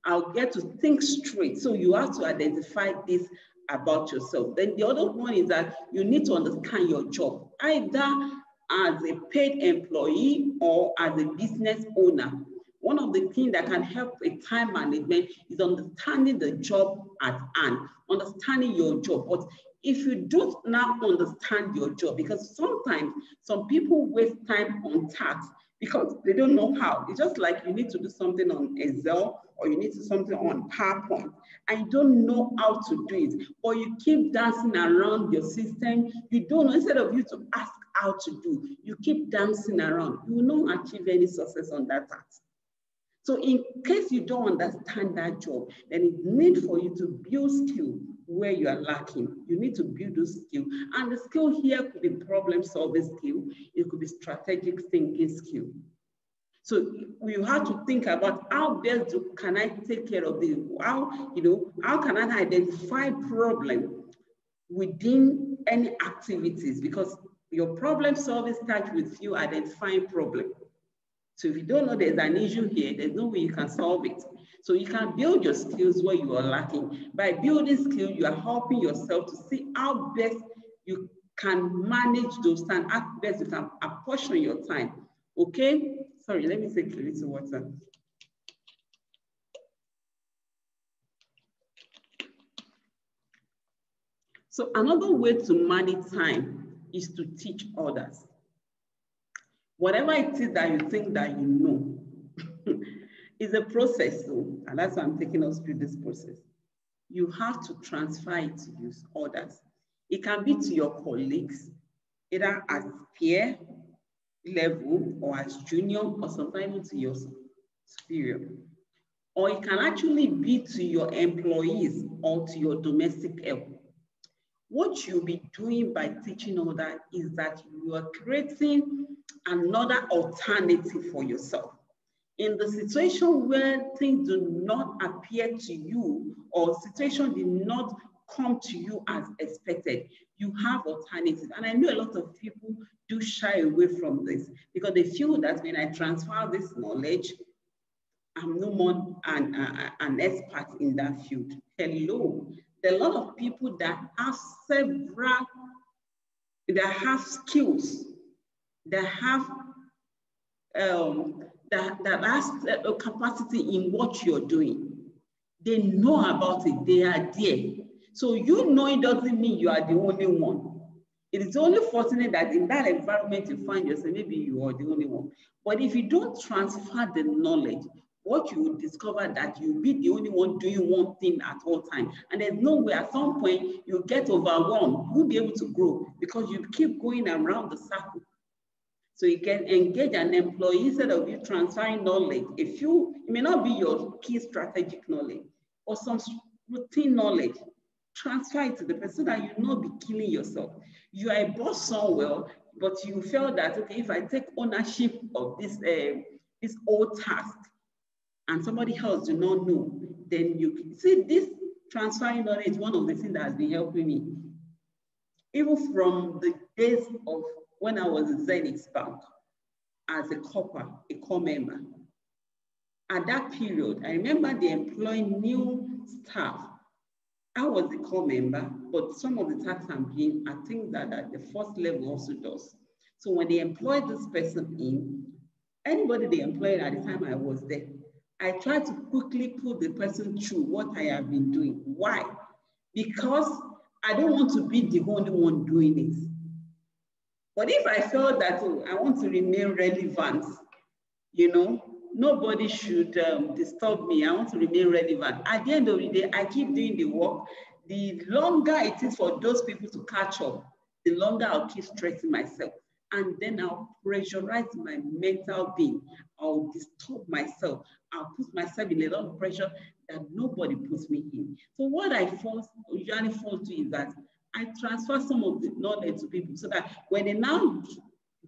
I'll get to think straight. So you have to identify this about yourself. Then the other one is that you need to understand your job, either as a paid employee or as a business owner. One of the things that can help with time management is understanding the job at hand, understanding your job. But if you don't now understand your job, because sometimes some people waste time on tasks because they don't know how. It's just like you need to do something on Excel or you need to do something on PowerPoint and you don't know how to do it, or you keep dancing around your system. You don't know, instead of you to ask how to do, you keep dancing around. You will not achieve any success on that task. So in case you don't understand that job, then it needs for you to build skill where you are lacking. You need to build those skills. And the skill here could be problem solving skill. It could be strategic thinking skill. So you have to think about how best can I take care of this? How can I identify problem within any activities? Because your problem solving starts with you identifying problem. So if you don't know there's an issue here, there's no way you can solve it. So you can build your skills where you are lacking. By building skills, you are helping yourself to see how best you can manage those time, how best you can apportion your time. Okay? Sorry, let me take a little water. So another way to manage time is to teach others. Whatever it is that you think that you know is a process, though, and that's why I'm taking us through this process. You have to transfer it to use others. It can be to your colleagues, either as peer level or as junior, or sometimes to your superior. Or it can actually be to your employees or to your domestic help. What you'll be doing by teaching others is that you are creating another alternative for yourself. In the situation where things do not appear to you or situation did not come to you as expected, you have alternatives. And I know a lot of people do shy away from this because they feel that when I transfer this knowledge, I'm no more an expert in that field. Hello, There are a lot of people that have that have skills, that have that has a capacity in what you're doing. They know about it, they are there. So you know it doesn't mean you are the only one. It is only fortunate that in that environment you find yourself, maybe you are the only one. But if you don't transfer the knowledge, what you will discover that you'll be the only one doing one thing at all times. And there's no way at some point you get overwhelmed, you'll be able to grow because you keep going around the circle. So you can engage an employee instead of you transferring knowledge. It may not be your key strategic knowledge or some routine knowledge. Transfer it to the person so that you not be killing yourself. You are a boss somewhere, but you feel that, okay, if I take ownership of this old task and somebody else do not know, then you see this transferring knowledge is one of the things that has been helping me. Even from the days of when I was in Zenith Bank as a core member. At that period, I remember they employing new staff. I was a core member, but some of the tasks I'm doing, I think that at the first level also does. So when they employed this person in, anybody they employed at the time I was there, I tried to quickly put the person through what I have been doing. Why? Because I don't want to be the only one doing it. But if I felt that, oh, I want to remain relevant, you know, nobody should disturb me. I want to remain relevant. At the end of the day, I keep doing the work. The longer it is for those people to catch up, the longer I'll keep stressing myself. And then I'll pressurize my mental being. I'll disturb myself. I'll put myself in a lot of pressure that nobody puts me in. So what I usually fall to is that I transfer some of the knowledge to people so that when they now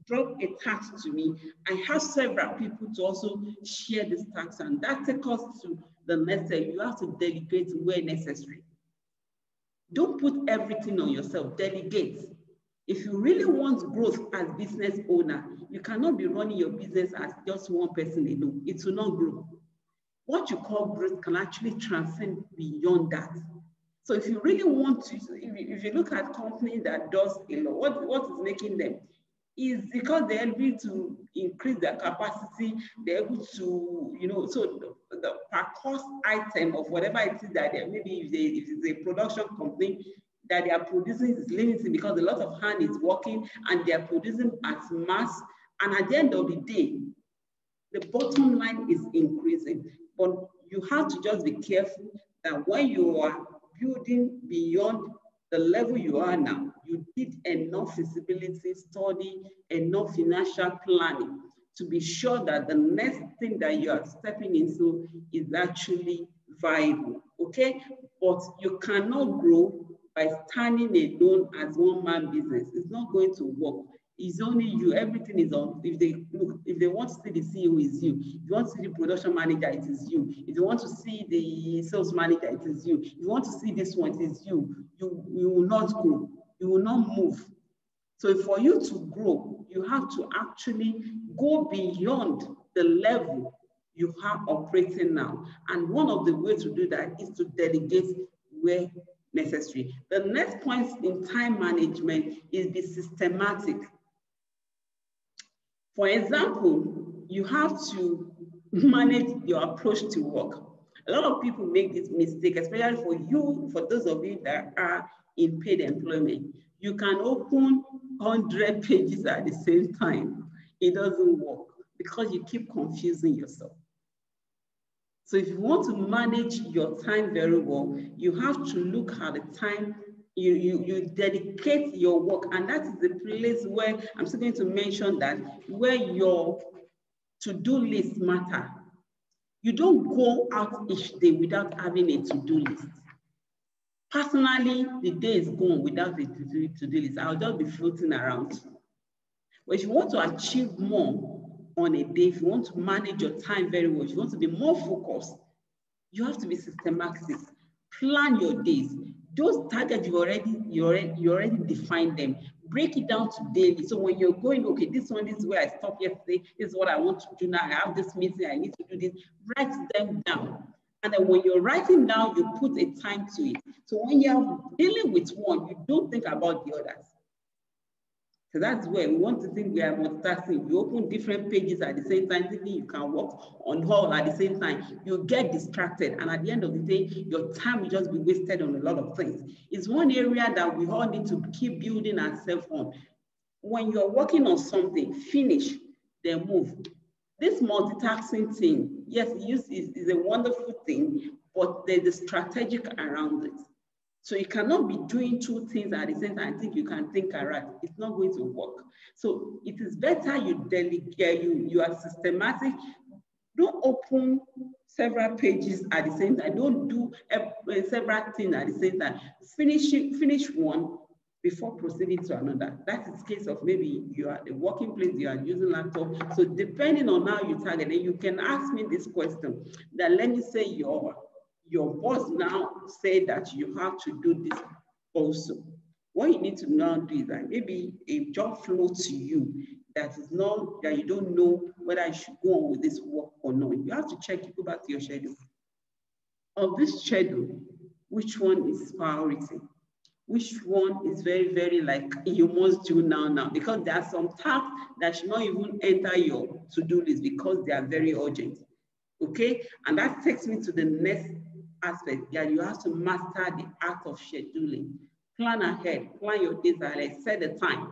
drop a task to me, I have several people to also share this task, and that takes us to the next step. You have to delegate where necessary. Don't put everything on yourself, delegate. If you really want growth as business owner, you cannot be running your business as just one person alone. It will not grow. What you call growth can actually transcend beyond that. So if you really want to, if you look at companies that does a lot, what is making them is because they're able to increase their capacity, they're able to, you know, so the per cost item of whatever it is that maybe if it's a production company that they are producing is limited because a lot of hand is working and they are producing at mass. And at the end of the day, the bottom line is increasing. But you have to just be careful that when you are building beyond the level you are now, you did enough feasibility study, enough financial planning to be sure that the next thing that you are stepping into is actually viable, okay? But you cannot grow by standing alone as one-man business. It's not going to work. It's only you. Everything is on. If they want to see the CEO, is you. If you want to see the production manager, it is you. If you want to see the sales manager, it is you. If you want to see this one, it is you. You will not grow. You will not move. So for you to grow, you have to actually go beyond the level you are operating now. And one of the ways to do that is to delegate where necessary. The next point in time management is be systematic. For example, you have to manage your approach to work. A lot of people make this mistake, especially for those of you that are in paid employment. You can open 100 pages at the same time. It doesn't work because you keep confusing yourself. So if you want to manage your time very well, you have to look at the time you dedicate your work. And that is the place where I'm still going to mention that where your to-do list matter. You don't go out each day without having a to-do list. Personally, the day is gone without a to-do list. I'll just be floating around. But if you want to achieve more on a day, if you want to manage your time very well, if you want to be more focused, you have to be systematic. Plan your days. Those targets you already defined them. Break it down to daily. So when you're going, okay, this is where I stopped yesterday. This is what I want to do now. I have this meeting. I need to do this. Write them down. And then when you're writing down, you put a time to it. So when you're dealing with one, you don't think about the others. So that's where we want to think we are multitasking. You open different pages at the same time, thinking you can work on all at the same time. You get distracted, and at the end of the day, your time will just be wasted on a lot of things. It's one area that we all need to keep building ourselves on. When you're working on something, finish, then move. This multitasking thing, yes, is a wonderful thing, but there's a strategic around it. So you cannot be doing two things at the same time. I think you can think around. It's not going to work. So it is better you delegate, you are systematic. Don't open several pages at the same time. Don't do several things at the same time. Finish one before proceeding to another. That is the case of maybe you are at the working place, you are using laptop. So depending on how you target, and you can ask me this question, that let me say your boss now say that you have to do this also. What you need to now do is that maybe a job flow to you that is not, that you don't know whether you should go on with this work or not. You have to check, you go back to your schedule. Of this schedule, which one is priority? Which one is very, very like you must do now? Because there are some tasks that should not even enter your to-do list because they are very urgent. Okay, and that takes me to the next aspect, that you have to master the art of scheduling. Plan ahead, plan your days ahead, set the time.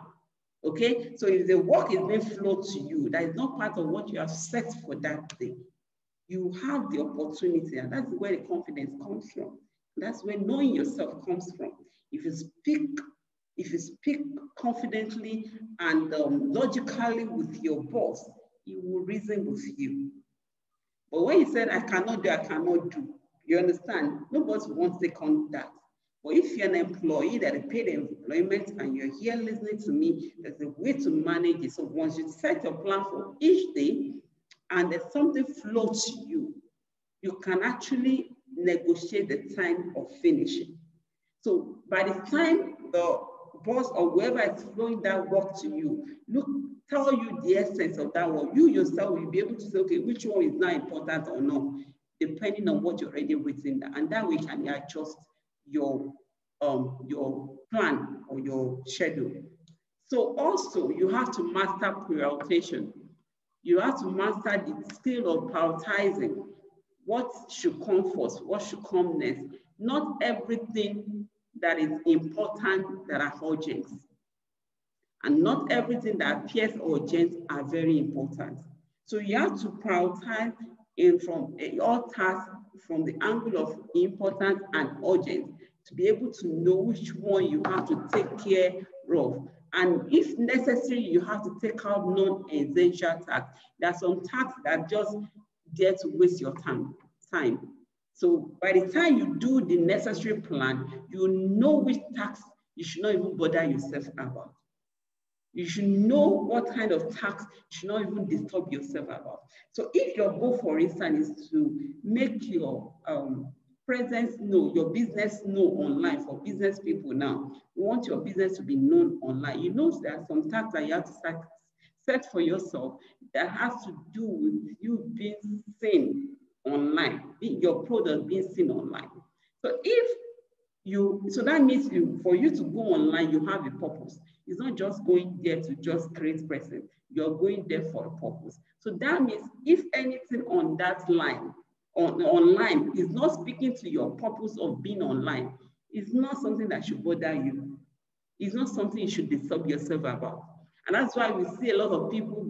Okay, so if the work is being flowed to you, that is not part of what you have set for that day, you have the opportunity, and that's where the confidence comes from. That's where knowing yourself comes from. If you speak confidently and logically with your boss, he will reason with you. But when you said, I cannot do, you understand? Nobody wants to take on that. But if you're an employee that is paid employment and you're here listening to me, there's a way to manage it. So once you set your plan for each day and there's something flows to you, you can actually negotiate the time of finishing. So by the time the boss or whoever is flowing that work to you, tell you the essence of that work. You yourself will be able to say, okay, which one is now important or not, depending on what you're already written down. And that way you can adjust your plan or your schedule. So also you have to master prioritization. You have to master the skill of prioritizing. What should come first? What should come next? Not everything that is important that are urgent. And not everything that appears urgent are very important. So you have to prioritize from all tasks from the angle of important and urgent to be able to know which one you have to take care of. And if necessary, you have to take out non-essential tasks. There are some tasks that are just there to waste your time. So by the time you do the necessary plan, you know which tasks you should not even bother yourself about. You should know what kind of tasks you should not even disturb yourself about. So if your goal, for instance, is to make your presence known, your business known online for business people now, you want your business to be known online. You know there are some tasks that you have to set for yourself that has to do with you being seen online, your product being seen online. So so that means for you to go online, you have a purpose. It's not just going there to just create presence. You're going there for a purpose. So that means if anything on that line, online, is not speaking to your purpose of being online, it's not something that should bother you. It's not something you should disturb yourself about. And that's why we see a lot of people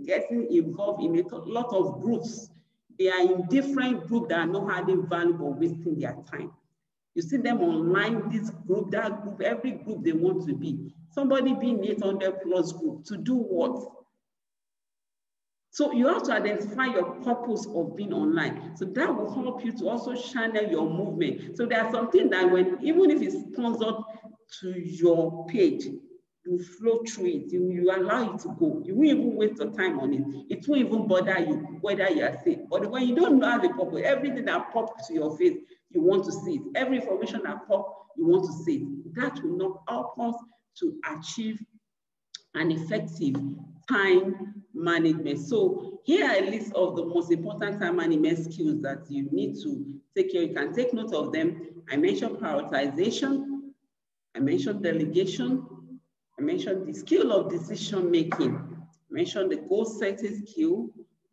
getting involved in a lot of groups. They are in different groups that are not adding value but wasting their time. You see them online, this group, that group, every group they want to be. Somebody being 800 plus group to do what? So you have to identify your purpose of being online. So that will help you to also channel your movement. So there are some things that even if it's sponsored to your page, you flow through it, you allow it to go. You won't even waste your time on it. It won't even bother you whether you are safe. But when you don't have a purpose, everything that pops to your face, you want to see it. Every information that pops, you want to see it. That will not help us to achieve and effective time management. So here are a list of the most important time management skills that you need to take care. You can take note of them. I mentioned prioritization, I mentioned delegation, I mentioned the skill of decision making, I mentioned the goal setting skill,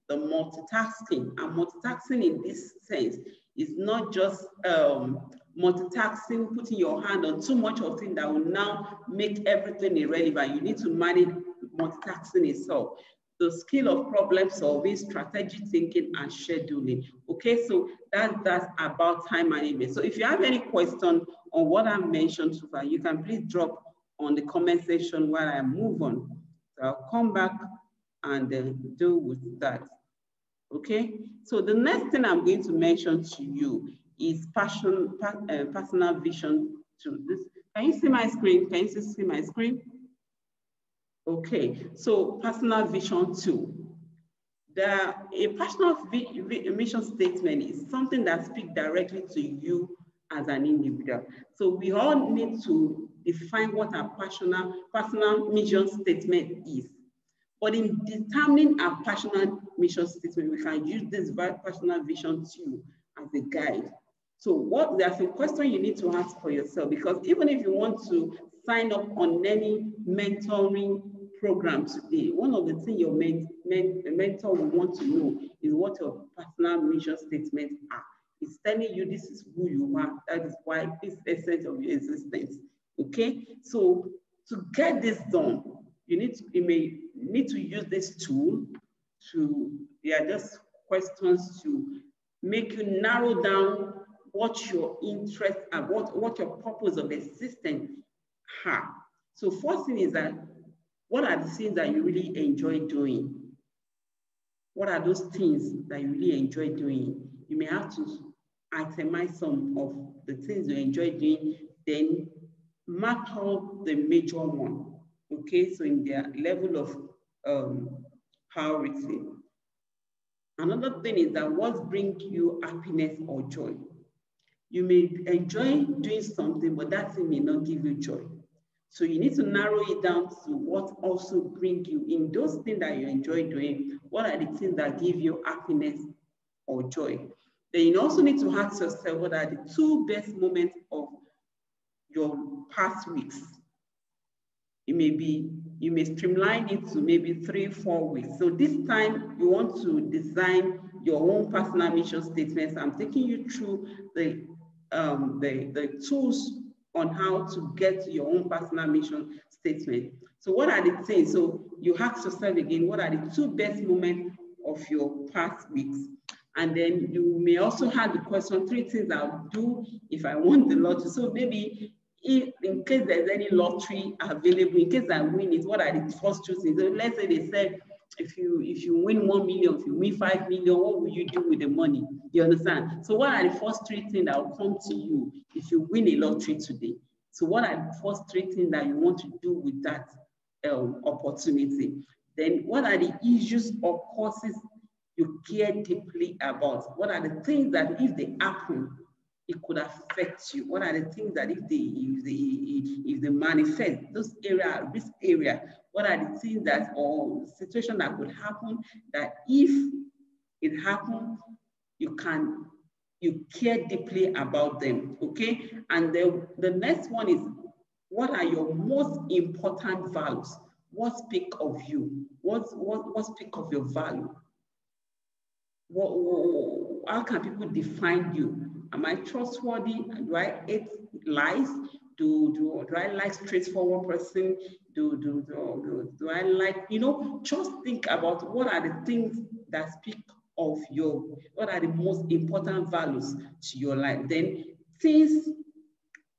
the multitasking. And multitasking in this sense is not just multitasking, putting your hand on too much of things that will now make everything irrelevant. You need to manage multitasking itself. The skill of problem solving, strategic thinking, and scheduling. Okay, so that's about time management. So if you have any question on what I mentioned so far, you can please drop on the comment section while I move on. So I'll come back and deal with that. Okay, so the next thing I'm going to mention to you is personal vision to this. Can you see my screen? Can you see my screen? Okay, so personal vision too. A personal mission statement is something that speaks directly to you as an individual. So we all need to define what our personal mission statement is. But in determining our personal mission statement, we can use this personal vision too as a guide. So there's a question you need to ask for yourself, because even if you want to sign up on any mentoring program today, one of the things your mentor will want to know is what your personal mission statements are. It's telling you this is who you are. That is why this essence of your existence. Okay, so to get this done, you may need to use this tool they are just questions to make you narrow down what your interests are, what your purpose of existence are. So first thing is that, what are the things that you really enjoy doing? What are those things that you really enjoy doing? You may have to itemize some of the things you enjoy doing, then mark out the major one. Okay, so in their level of priority. Another thing is that what brings you happiness or joy? You may enjoy doing something, but that thing may not give you joy. So you need to narrow it down to what also brings you, in those things that you enjoy doing, what are the things that give you happiness or joy? Then you also need to ask yourself, what are the 2 best moments of your past weeks? You may streamline it to maybe 3-4 weeks. So this time you want to design your own personal mission statements. I'm taking you through the tools on how to get your own personal mission statement. So what are the things? So you ask yourself again, what are the 2 best moments of your past weeks? And then you may also have the question, 3 things I'll do if I won the lottery. So maybe if in case there's any lottery available, in case I win it, what are the first 2 things? So let's say they said, if you win 1 million, if you win 5 million, what will you do with the money? You understand? So what are the first 3 things that will come to you if you win a lottery today? So what are the first 3 things that you want to do with that opportunity? Then what are the issues or causes you care deeply about? What are the things that if they happen, it could affect you? What are the things that if they manifest, those areas, risk area, what are the things that, or situation that could happen, that if it happens, you care deeply about them, okay? And the next one is, what are your most important values? What speak of you? What speak of your value? How can people define you? Am I trustworthy? Do I hate lies? Do I like straightforward person? Do I like, just think about what are the things that speak of what are the most important values to your life? Then things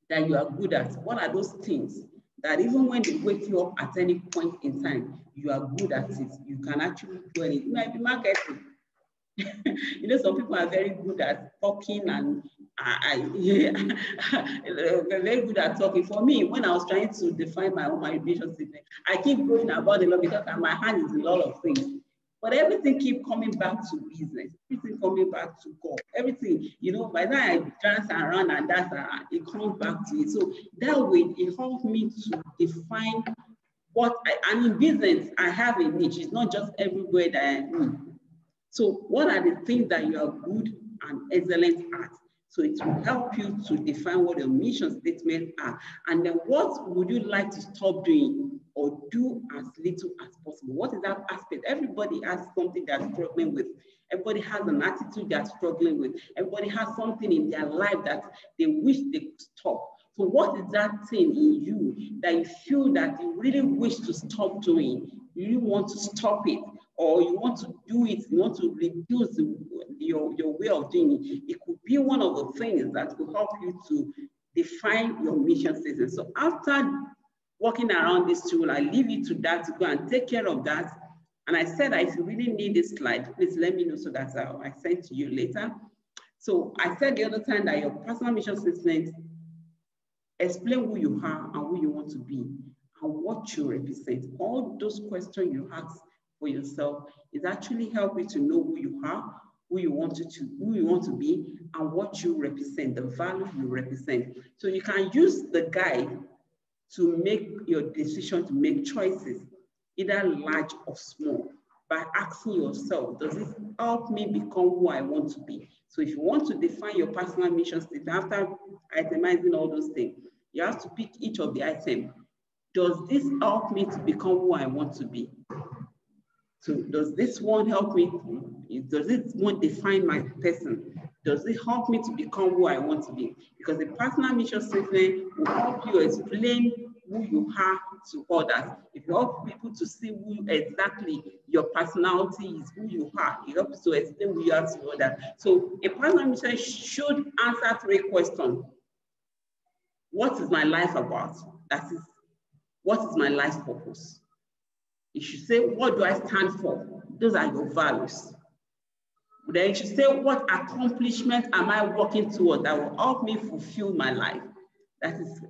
that you are good at, what are those things that even when they wake you up at any point in time, you are good at it, you can actually do it. It might be marketing. Some people are very good at talking, and very good at talking. For me, when I was trying to define my vision statement, I keep going about a lot because my hand is in a lot of things. But everything keep coming back to business, everything coming back to God, everything, by the time I dance around and dance around, it comes back to it. So that way, it helps me to define and in business, I have a niche. It's not just everywhere that I am. So what are the things that you are good and excellent at? So it will help you to define what your mission statements are. And then what would you like to stop doing or do as little as possible? What is that aspect? Everybody has something they're struggling with. Everybody has an attitude they're struggling with. Everybody has something in their life that they wish they could stop. So what is that thing in you that you feel that you really wish to stop doing? You really want to stop it, or you want to do it, you want to reduce your way of doing it. It could be one of the things that will help you to define your mission statement. So after walking around this tool, I leave you to that to go and take care of that. And I said, if you really need this slide, please let me know so that I send to you later. So I said the other time that your personal mission statement explain who you are and who you want to be and what you represent. All those questions you ask for yourself is actually help you to know who you are, who you want to be, and what you represent, the value you represent. So you can use the guide to make your decision, to make choices, either large or small, by asking yourself, does this help me become who I want to be? So if you want to define your personal mission statement, after itemizing all those things, you have to pick each of the items. Does this help me to become who I want to be? So does this one help me? Does this one define my person? Does it help me to become who I want to be? Because the personal mission statement will help you explain who you are to others. If you help people to see who exactly your personality is, who you are, it helps to explain who you are to others. So a personal mission should answer 3 questions. What is my life about? That is, what is my life purpose? You should say, what do I stand for? Those are your values. Then you should say, what accomplishment am I working towards that will help me fulfill my life? That is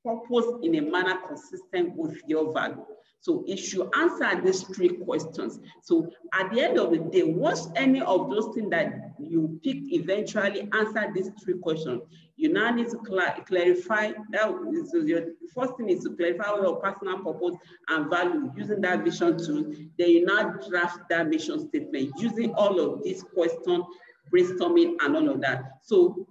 purpose in a manner consistent with your value. So it should answer these 3 questions. So at the end of the day, once any of those things that you pick eventually answer these 3 questions, you now need to clarify that. So your first thing is to clarify your personal purpose and value using that vision tool. Then you now draft that mission statement using all of these questions, brainstorming and all of that. So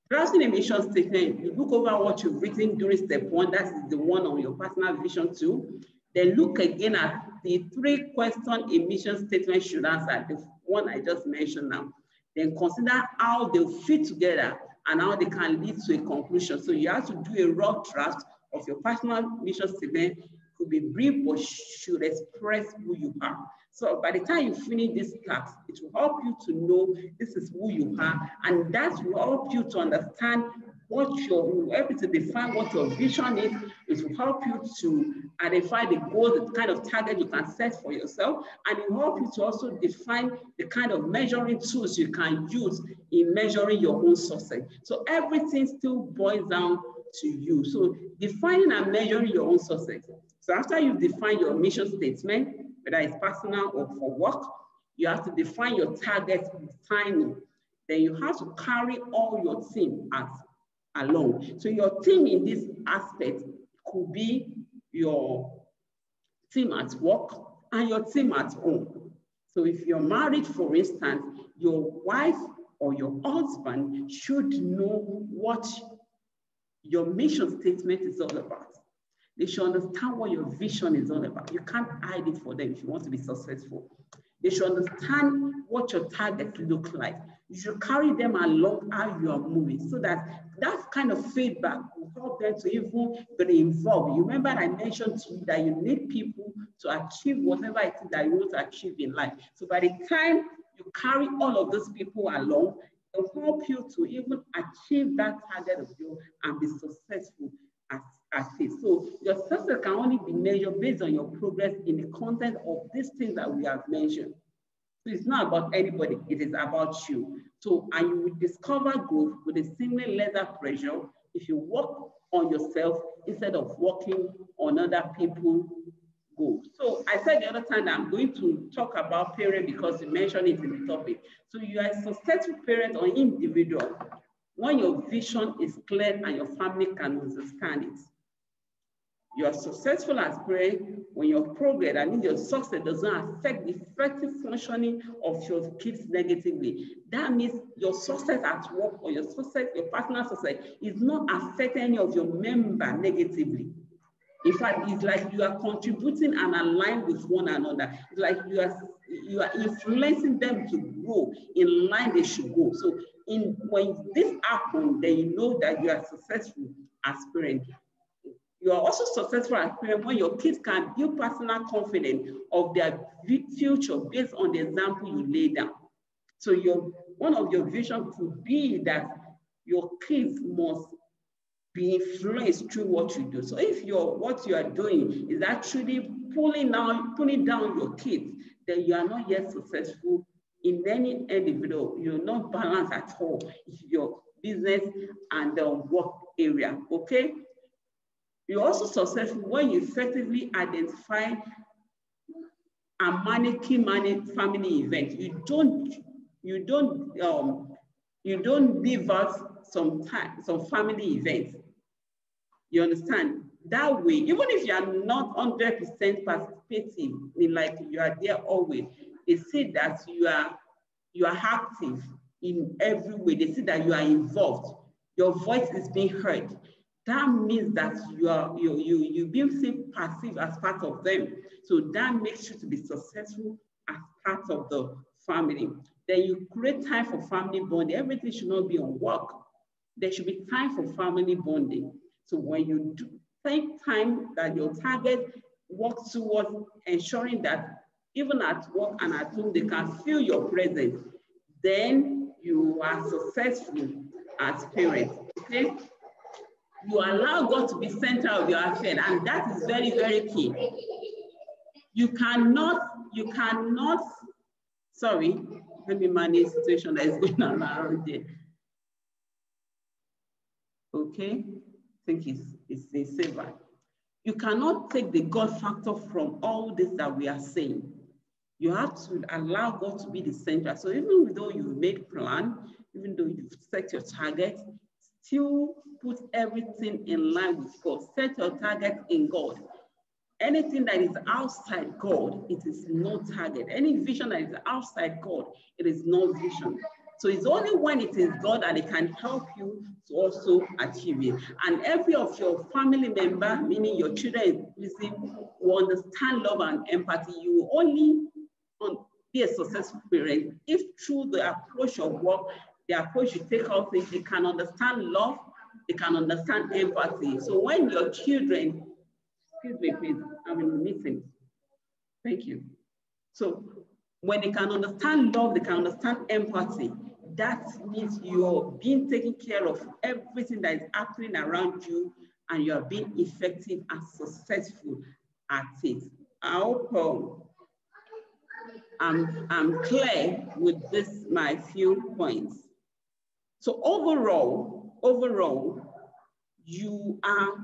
drafting a mission statement, you look over what you've written during step 1, that is the one on your personal vision tool. Then look again at the 3 questions a mission statement should answer, the one I just mentioned now. Then consider how they fit together and how they can lead to a conclusion. So you have to do a rough draft of your personal mission statement. It could be brief, but should express who you are. So by the time you finish this task, it will help you to know this is who you are, and that will help you to understand what will help you to define what your vision is. It will help you to identify the goals, the kind of target you can set for yourself, and it will help you to also define the kind of measuring tools you can use in measuring your own success. So everything still boils down to you. So defining and measuring your own success. So after you define your mission statement, whether it's personal or for work, you have to define your target with timing. Then you have to carry all your team along. So your team in this aspect could be your team at work and your team at home. So if you're married, for instance, your wife or your husband should know what your mission statement is all about. They should understand what your vision is all about. You can't hide it for them if you want to be successful. They should understand what your target look like. You should carry them along how you are moving so that that kind of feedback will help them to even get involved. You remember I mentioned to you that you need people to achieve whatever it is that you want to achieve in life. So by the time you carry all of those people along, it will help you to even achieve that target of yours and be successful as it. So your success can only be measured based on your progress in the content of these things that we have mentioned. So it's not about anybody, it is about you. So, and you will discover growth with a seemingly lesser pressure if you work on yourself instead of working on other people's goals. So I said the other time that I'm going to talk about parent because you mentioned it in the topic. So you are a successful parent or individual when your vision is clear and your family can understand it. You are successful as parent when your progress and your success does not affect the effective functioning of your kids negatively. That means your success at work or your success, your personal success is not affecting any of your member negatively. In fact, it's like you are contributing and aligned with one another. It's like you are influencing them to grow in line they should go. So when this happens, then you know that you are successful as parent. You are also successful as parent when your kids can build personal confidence of their future based on the example you lay down. So one of your visions could be that your kids must be influenced through what you do. So if what you are doing is actually pulling down your kids, then you are not yet successful in any individual. You're not balanced at all in your business and the work area, okay? You're also successful when you effectively identify and manage family events. You don't leave out some family events. You understand? That way, even if you are not 100% participative, like you are there always, they see that you are active in every way. They see that you are involved. Your voice is being heard. That means that you're being seen passive as part of them. So that makes you to be successful as part of the family. Then you create time for family bonding. Everything should not be on work. There should be time for family bonding. So when you take time that your target works towards ensuring that even at work and at home, they can feel your presence, then you are successful as parents, okay? You allow God to be center of your affair, and that is very, very key. You cannot, sorry, let me manage the situation that is going on around there. Okay, I think it's safer. You cannot take the God factor from all this that we are saying. You have to allow God to be the center. So even though you've made plan, even though you've set your target, still put everything in line with God. Set your target in God. Anything that is outside God, it is no target. Any vision that is outside God, it is no vision. So it's only when it is God that it can help you to also achieve it. And every of your family member, meaning your children, will understand love and empathy. You will only be a successful parent if through the approach of work, the approach you take out, they can understand love, they can understand empathy. So when your children, excuse me, please, I'm in a meeting. Thank you. So when they can understand love, they can understand empathy. That means you're being taken care of everything that is happening around you, and you are being effective and successful at it. I hope I'm clear with this, my few points. So overall, you are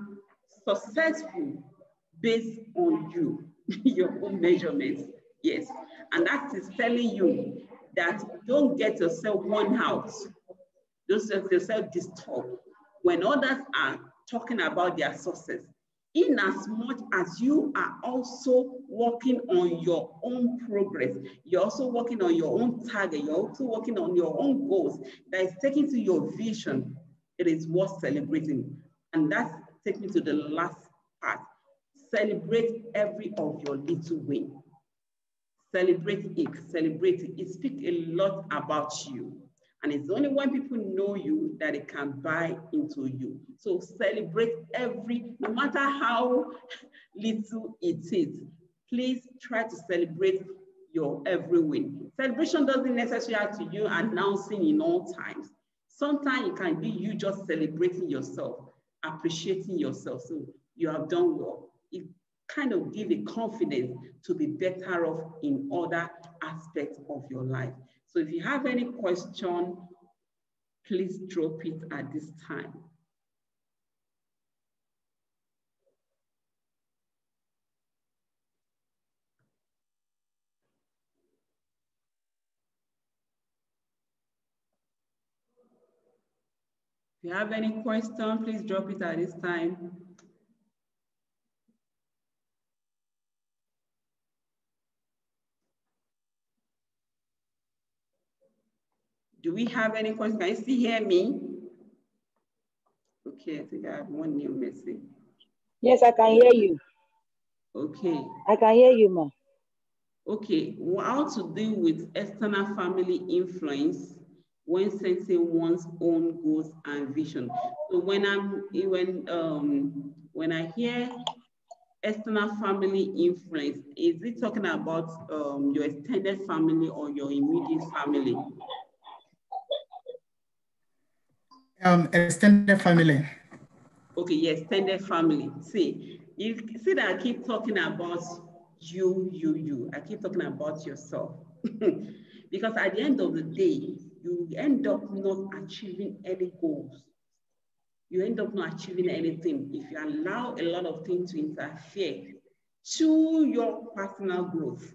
successful based on you, your own measurements. Yes, and that is telling you that don't get yourself worn out. Don't get yourself disturbed when others are talking about their success. In as much as you are also working on your own progress, you're also working on your own target, you're also working on your own goals that is taking to your vision, it is worth celebrating. And that takes me to the last part. Celebrate every of your little win. Celebrate it, celebrate it. It speaks a lot about you. And it's only when people know you that they can buy into you. So celebrate no matter how little it is, please try to celebrate your every win. Celebration doesn't necessarily have to you announcing in all times. Sometimes it can be you just celebrating yourself, appreciating yourself. So you have done well. It kind of gives a confidence to be better off in other aspects of your life. So if you have any question, please drop it at this time. If you have any question, please drop it at this time. Do we have any questions? Can you still hear me? Okay, I think I have one new message. Yes, I can hear you. Okay. I can hear you, ma. Okay, how to deal with external family influence when setting one's own goals and vision. So when I hear external family influence, is it talking about your extended family or your immediate family? Extended family. Okay, yes, extended family. See, you see that I keep talking about you. I keep talking about yourself. Because at the end of the day, you end up not achieving any goals. You end up not achieving anything if you allow a lot of things to interfere to your personal growth.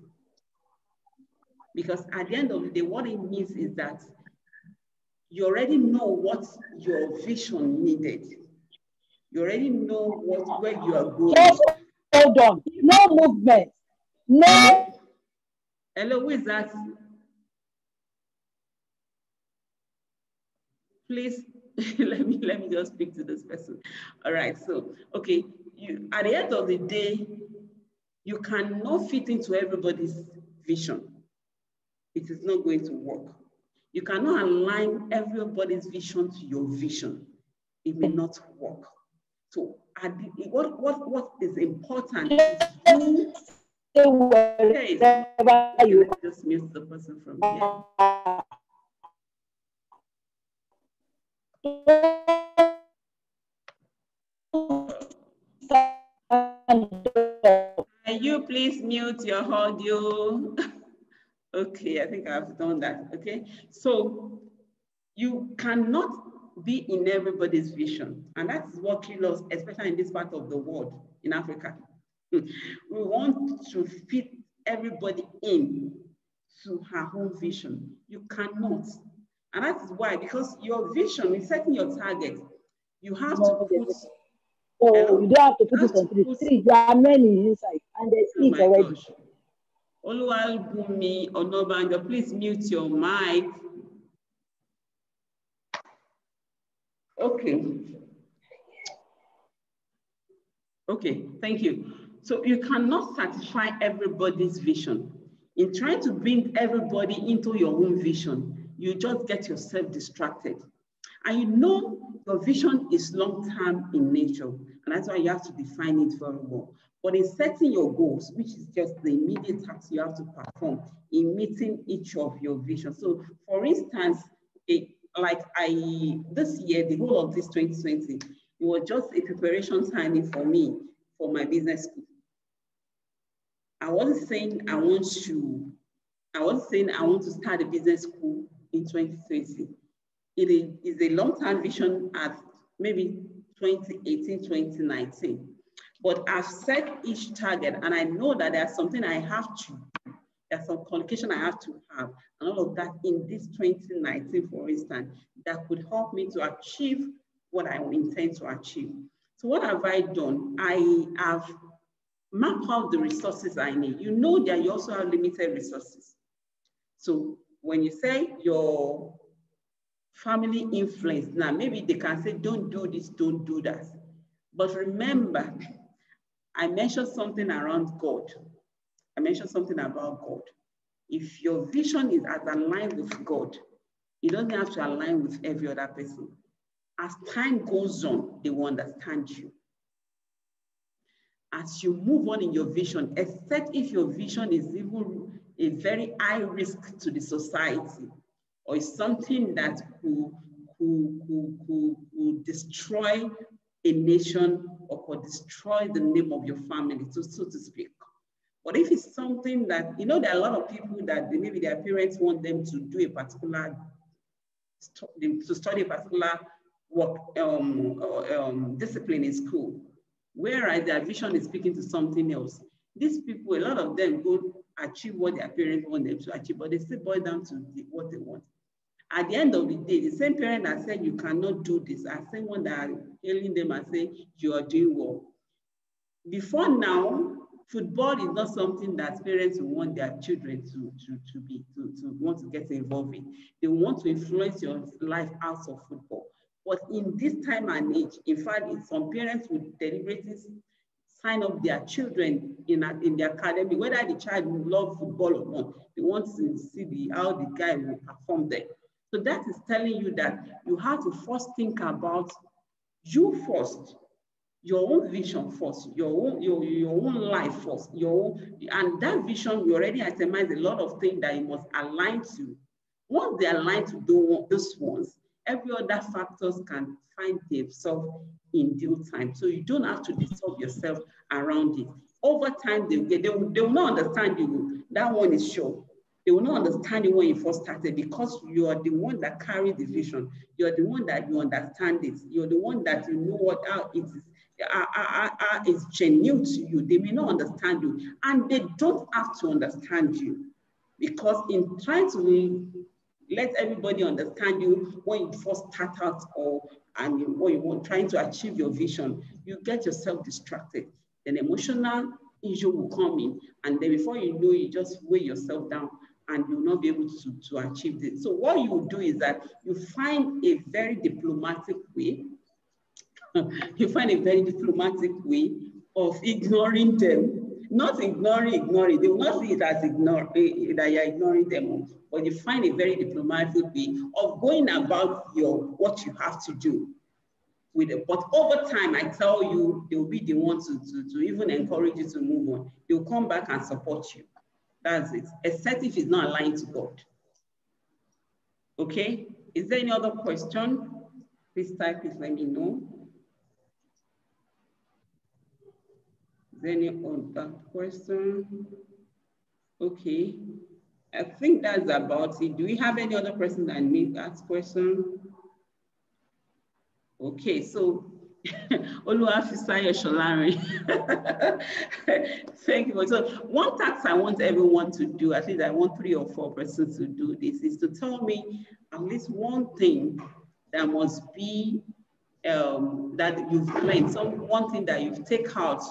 Because at the end of the day, what it means is that you already know what your vision needed. You already know where you are going. Just hold on. No movement. No. Hello, who is that? Please, let me just speak to this person. All right, so, okay, at the end of the day, you cannot fit into everybody's vision. It is not going to work. You cannot align everybody's vision to your vision. It may not work. So what is important is you. Okay, let's just mute the person from here. Can you please mute your audio? Okay, I think I've done that. Okay, so you cannot be in everybody's vision, and that's what kills us, especially in this part of the world, in Africa. We want to fit everybody in to her own vision. You cannot, and that is why, because your vision is setting your target. You have to put. So you don't have to put it on three. There are many inside, and there's it already. Gosh. Oluwabumi Onobanjo, please mute your mic. Okay. Okay, thank you. So you cannot satisfy everybody's vision. In trying to bring everybody into your own vision, you just get yourself distracted. And you know your vision is long-term in nature, and that's why you have to define it very well. But in setting your goals, which is just the immediate task you have to perform in meeting each of your visions. So for instance, this year, the whole of this 2020, it was just a preparation timing for me for my business school. I wasn't saying I want to start a business school in 2020. It is a long-term vision at maybe 2018, 2019. But I've set each target, and I know that there's something I have to, there's some communication I have to have, and all of that in this 2019, for instance, that could help me to achieve what I intend to achieve. So what have I done? I have mapped out the resources I need. You know that you also have limited resources. So when you say your family influence, now maybe they can say, don't do this, don't do that. But remember, I mentioned something around God. I mentioned something about God. If your vision is as aligned with God, you don't have to align with every other person. As time goes on, they will understand you. As you move on in your vision, except if your vision is even a very high risk to the society, or is something that could destroy a nation or could destroy the name of your family, so to speak. But if it's something that, you know, there are a lot of people that maybe their parents want them to do a particular, to study a particular work, discipline in school, whereas their vision is speaking to something else. These people, a lot of them go achieve what their parents want them to achieve, but they still boil down to what they want. At the end of the day, the same parent that said you cannot do this, are same one that are hailing them and say you are doing well. Before now, Football is not something that parents want their children to want to get involved in. They want to influence your life out of football. But in this time and age, in fact, some parents would deliberately sign up their children in the academy, whether the child will love football or not. They want to see how the guy will perform there. So that is telling you that you have to first think about you first, your own vision first, your own life first, and that vision, we already itemized a lot of things that you must align to. Once they align to those ones, every other factors can find themselves in due time. So you don't have to disturb yourself around it. Over time, they will not understand you. That one is sure. They will not understand you when you first started, because you are the one that carries the vision. You're the one that you understand it. You're the one that you know how it is. It's genuine to you. They may not understand you, and they don't have to understand you, because in trying to let everybody understand you when you first start out, when you want trying to achieve your vision, you get yourself distracted. Then emotional issue will come in, and then before you know, you just weigh yourself down, and you'll not be able to achieve it. So what you do is that you find a very diplomatic way. You find a very diplomatic way of ignoring them. Not ignoring. They will not see it as that you're ignoring them, but you find a very diplomatic way of going about what you have to do with it. But over time, I tell you, they will be the ones to even encourage you to move on. They'll come back and support you. That's it, except if it's not aligned to God. Okay, is there any other question? Please type it, let me know. Is there any other question? Okay, I think that's about it. Do we have any other person that needs to ask question? Okay, so Oluwafisayo Sholari. Thank you. So one task I want everyone to do, at least I want 3 or 4 persons to do this, is to tell me at least one thing that must be that you've learned, one thing that you've taken out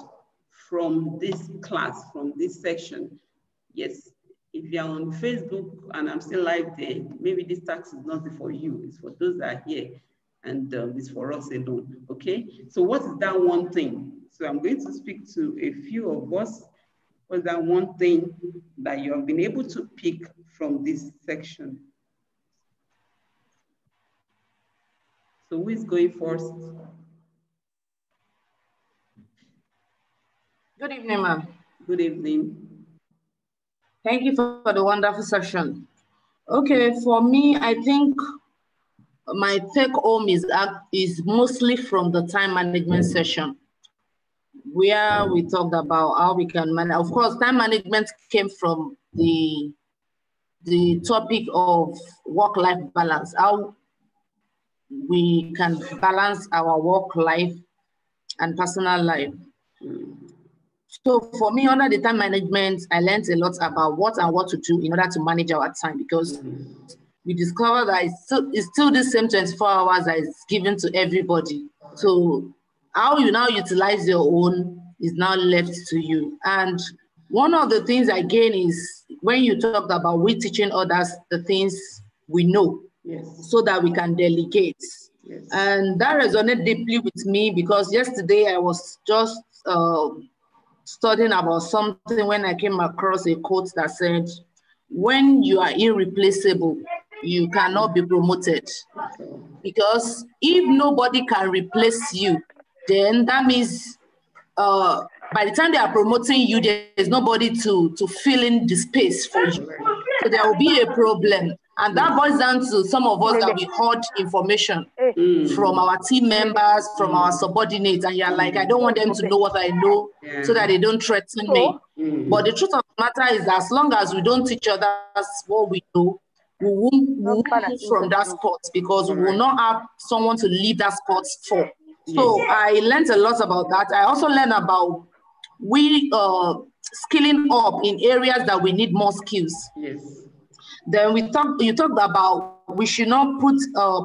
from this class, from this section. Yes, if you're on Facebook and I'm still live there, maybe this task is not for you, it's for those that are here. And it's for us alone, okay? So what is that one thing? So I'm going to speak to a few of us. What's that one thing that you have been able to pick from this section? So who is going first? Good evening, ma'am. Good evening. Thank you for the wonderful session. Okay, for me, I think my take home is mostly from the time management session, where we talked about how we can manage. Of course, time management came from the topic of work-life balance, how we can balance our work life and personal life. So for me, under the time management, I learned a lot about what to do in order to manage our time, because we discovered that it's still the same 24 hours that is given to everybody. So how you now utilize your own is now left to you. And one of the things I gain is when you talked about we teaching others the things we know, yes, so that we can delegate. Yes. And that resonated deeply with me, because yesterday I was just studying about something when I came across a quote that said, when you are irreplaceable, you cannot be promoted. Because if nobody can replace you, then that means by the time they are promoting you, there's nobody to fill in the space for you. So there will be a problem. And that boils down to some of us that we hoard information from our team members, from our subordinates, and you're like, I don't want them to know what I know, so that they don't threaten me. But the truth of the matter is, as long as we don't teach others what we know, we won't move from that spot, because we will not have someone to leave that spot for. So I learned a lot about that. I also learned about skilling up in areas that we need more skills. Yes. Then you talked about we should not put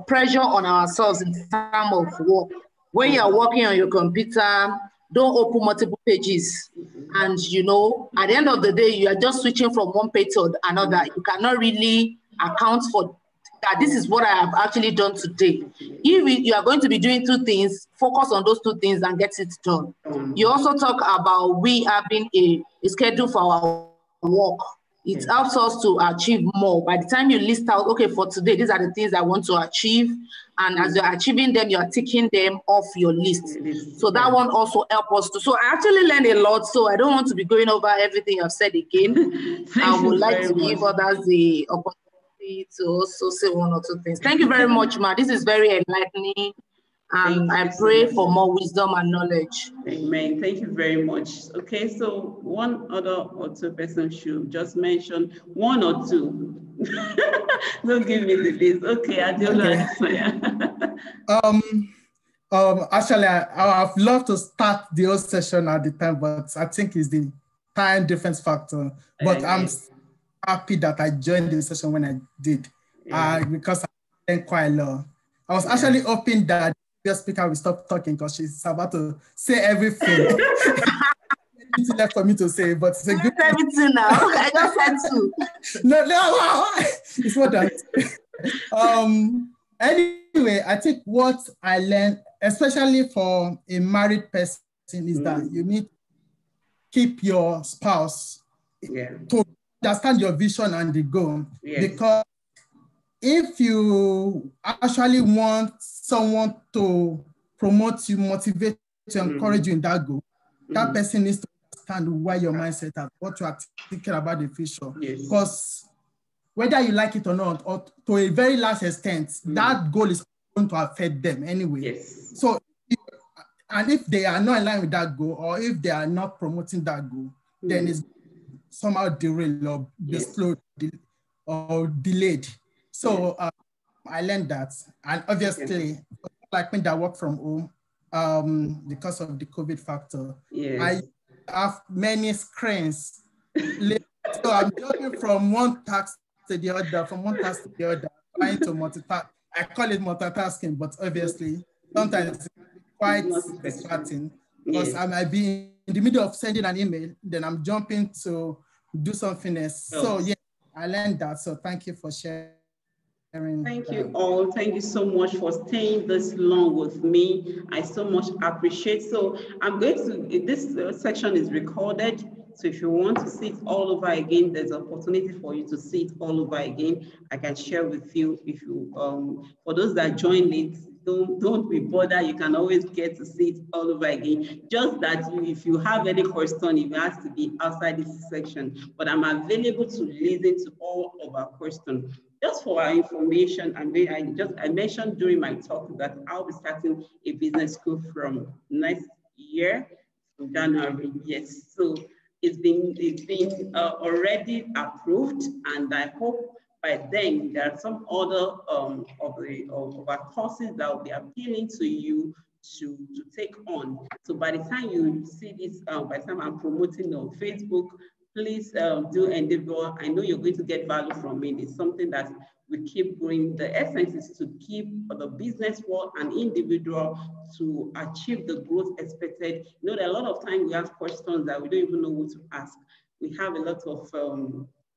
pressure on ourselves in terms of work. When you're working on your computer, don't open multiple pages. And you know, at the end of the day, you are just switching from one page to another. You cannot really account for that. This is what I have actually done today. If you are going to be doing two things, focus on those two things and get it done. You also talk about we having a schedule for our work. It helps us to achieve more. By the time you list out, okay, for today, these are the things I want to achieve. And as you're achieving them, you're ticking them off your list. So that one also helps us to. So I actually learned a lot. So I don't want to be going over everything I've said again. I would like to give others the opportunity to also say one or two things. Thank you very much, Ma. This is very enlightening. And I pray for more wisdom and knowledge. Amen. Thank you very much. Okay, so one other or two person should just mention one or two. Don't give me the list. Okay, Adiola. Actually, I have loved to start the whole session at the time, but I think it's the time difference factor. But I'm happy that I joined the session when I did, because I learned quite a lot. I was actually hoping that the speaker will stop talking because she's about to say everything. It's left for me to say, but it's a good everything now. I just said two. No, it's what anyway, I think what I learned, especially for a married person, is that you need to keep your spouse to understand your vision and the goal. Because if you actually want someone to promote you, motivate you, encourage you in that goal, that person needs to understand where your mindset is, what you are thinking about the future. Because whether you like it or not, or to a very large extent, that goal is going to affect them anyway. So, if they are not in line with that goal, or if they are not promoting that goal, then it's somehow derailed or slowed or delayed. So I learned that. And obviously, like me that work from home, because of the COVID factor, I have many screens. So I'm jumping from one task to the other, trying to multitask. I call it multitasking, but obviously, sometimes it's quite distracting because I might be in the middle of sending an email, then I'm jumping to do something else. So yeah, I learned that. So thank you for sharing. Thank you all. Thank you so much for staying this long with me. I so much appreciate. So I'm going to, this section is recorded. So if you want to see it all over again, there's an opportunity for you to see it all over again. I can share with you if you, for those that joined it, don't be bothered. You can always get to see it all over again. Just that if you have any question, it has to be outside this section. But I'm available to listen to all of our questions. Just for our information, I mentioned during my talk that I'll be starting a business school from next year, from January. Yes, so it's been already approved, and I hope by then there are some other of our courses that will be appealing to you to take on. So by the time you see this, by the time I'm promoting on Facebook, please do endeavor. I know you're going to get value from it. It's something that we keep going. The essence is to keep the business world and individual to achieve the growth expected. You know, there are a lot of times we ask questions that we don't even know what to ask. We have a lot of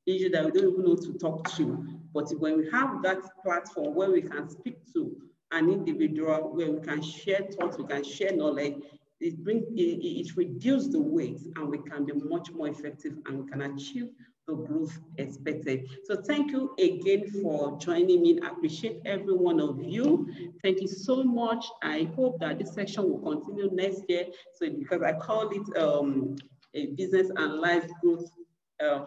issues that we don't even know to talk to. But when we have that platform where we can speak to an individual, where we can share thoughts, we can share knowledge, it reduces the weight, and we can be much more effective and we can achieve the growth expected. So thank you again for joining me. I appreciate every one of you. Thank you so much. I hope that this section will continue next year. So because I call it a business and life growth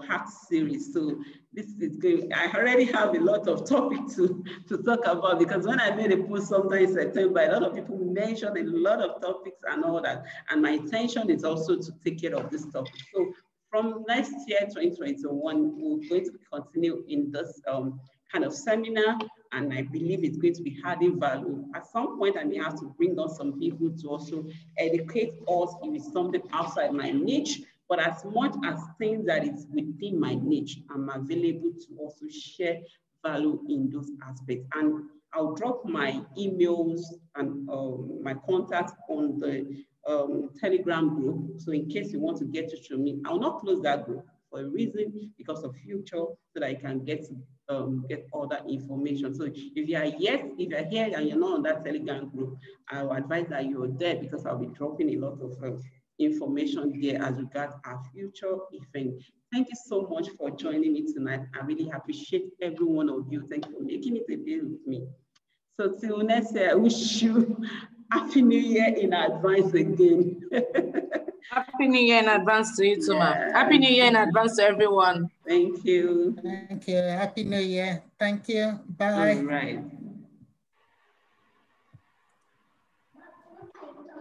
hack series. So this is going, I already have a lot of topics to talk about, because when I made a post sometime in September, a lot of people mentioned a lot of topics and all that. And my intention is also to take care of this topic. So from next year, 2021, we're going to continue in this kind of seminar, and I believe it's going to be adding value. At some point, I may have to bring on some people to also educate us if it's something outside my niche. But as much as things that is within my niche, I'm available to also share value in those aspects. And I'll drop my emails and my contacts on Telegram group. So in case you want to get it through me, I will not close that group for a reason, because of future, so that I can get all that information. So if you are here and you're not on that Telegram group, I will advise that you're there, because I'll be dropping a lot of information there as regards our future event. Thank you so much for joining me tonight. I really appreciate every one of you. Thank you for making it a day with me. So till next year, I wish you Happy New Year in advance again. Happy New Year in advance to you too, ma'am. Happy New Year in advance to everyone. Thank you. Thank you. Happy New Year. Thank you. Bye. All right.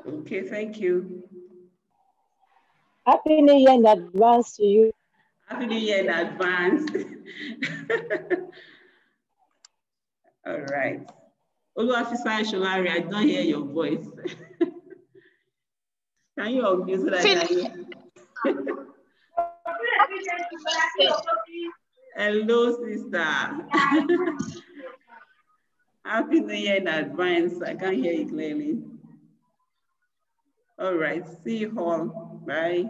Okay, thank you. Happy New Year in advance to you. Happy New Year in advance. All right. Oluwafisan Sholari, I don't hear your voice. Can you unmute so that I can hear? Hello, sister. Happy New Year in advance. I can't hear you clearly. All right. See you all. Bye.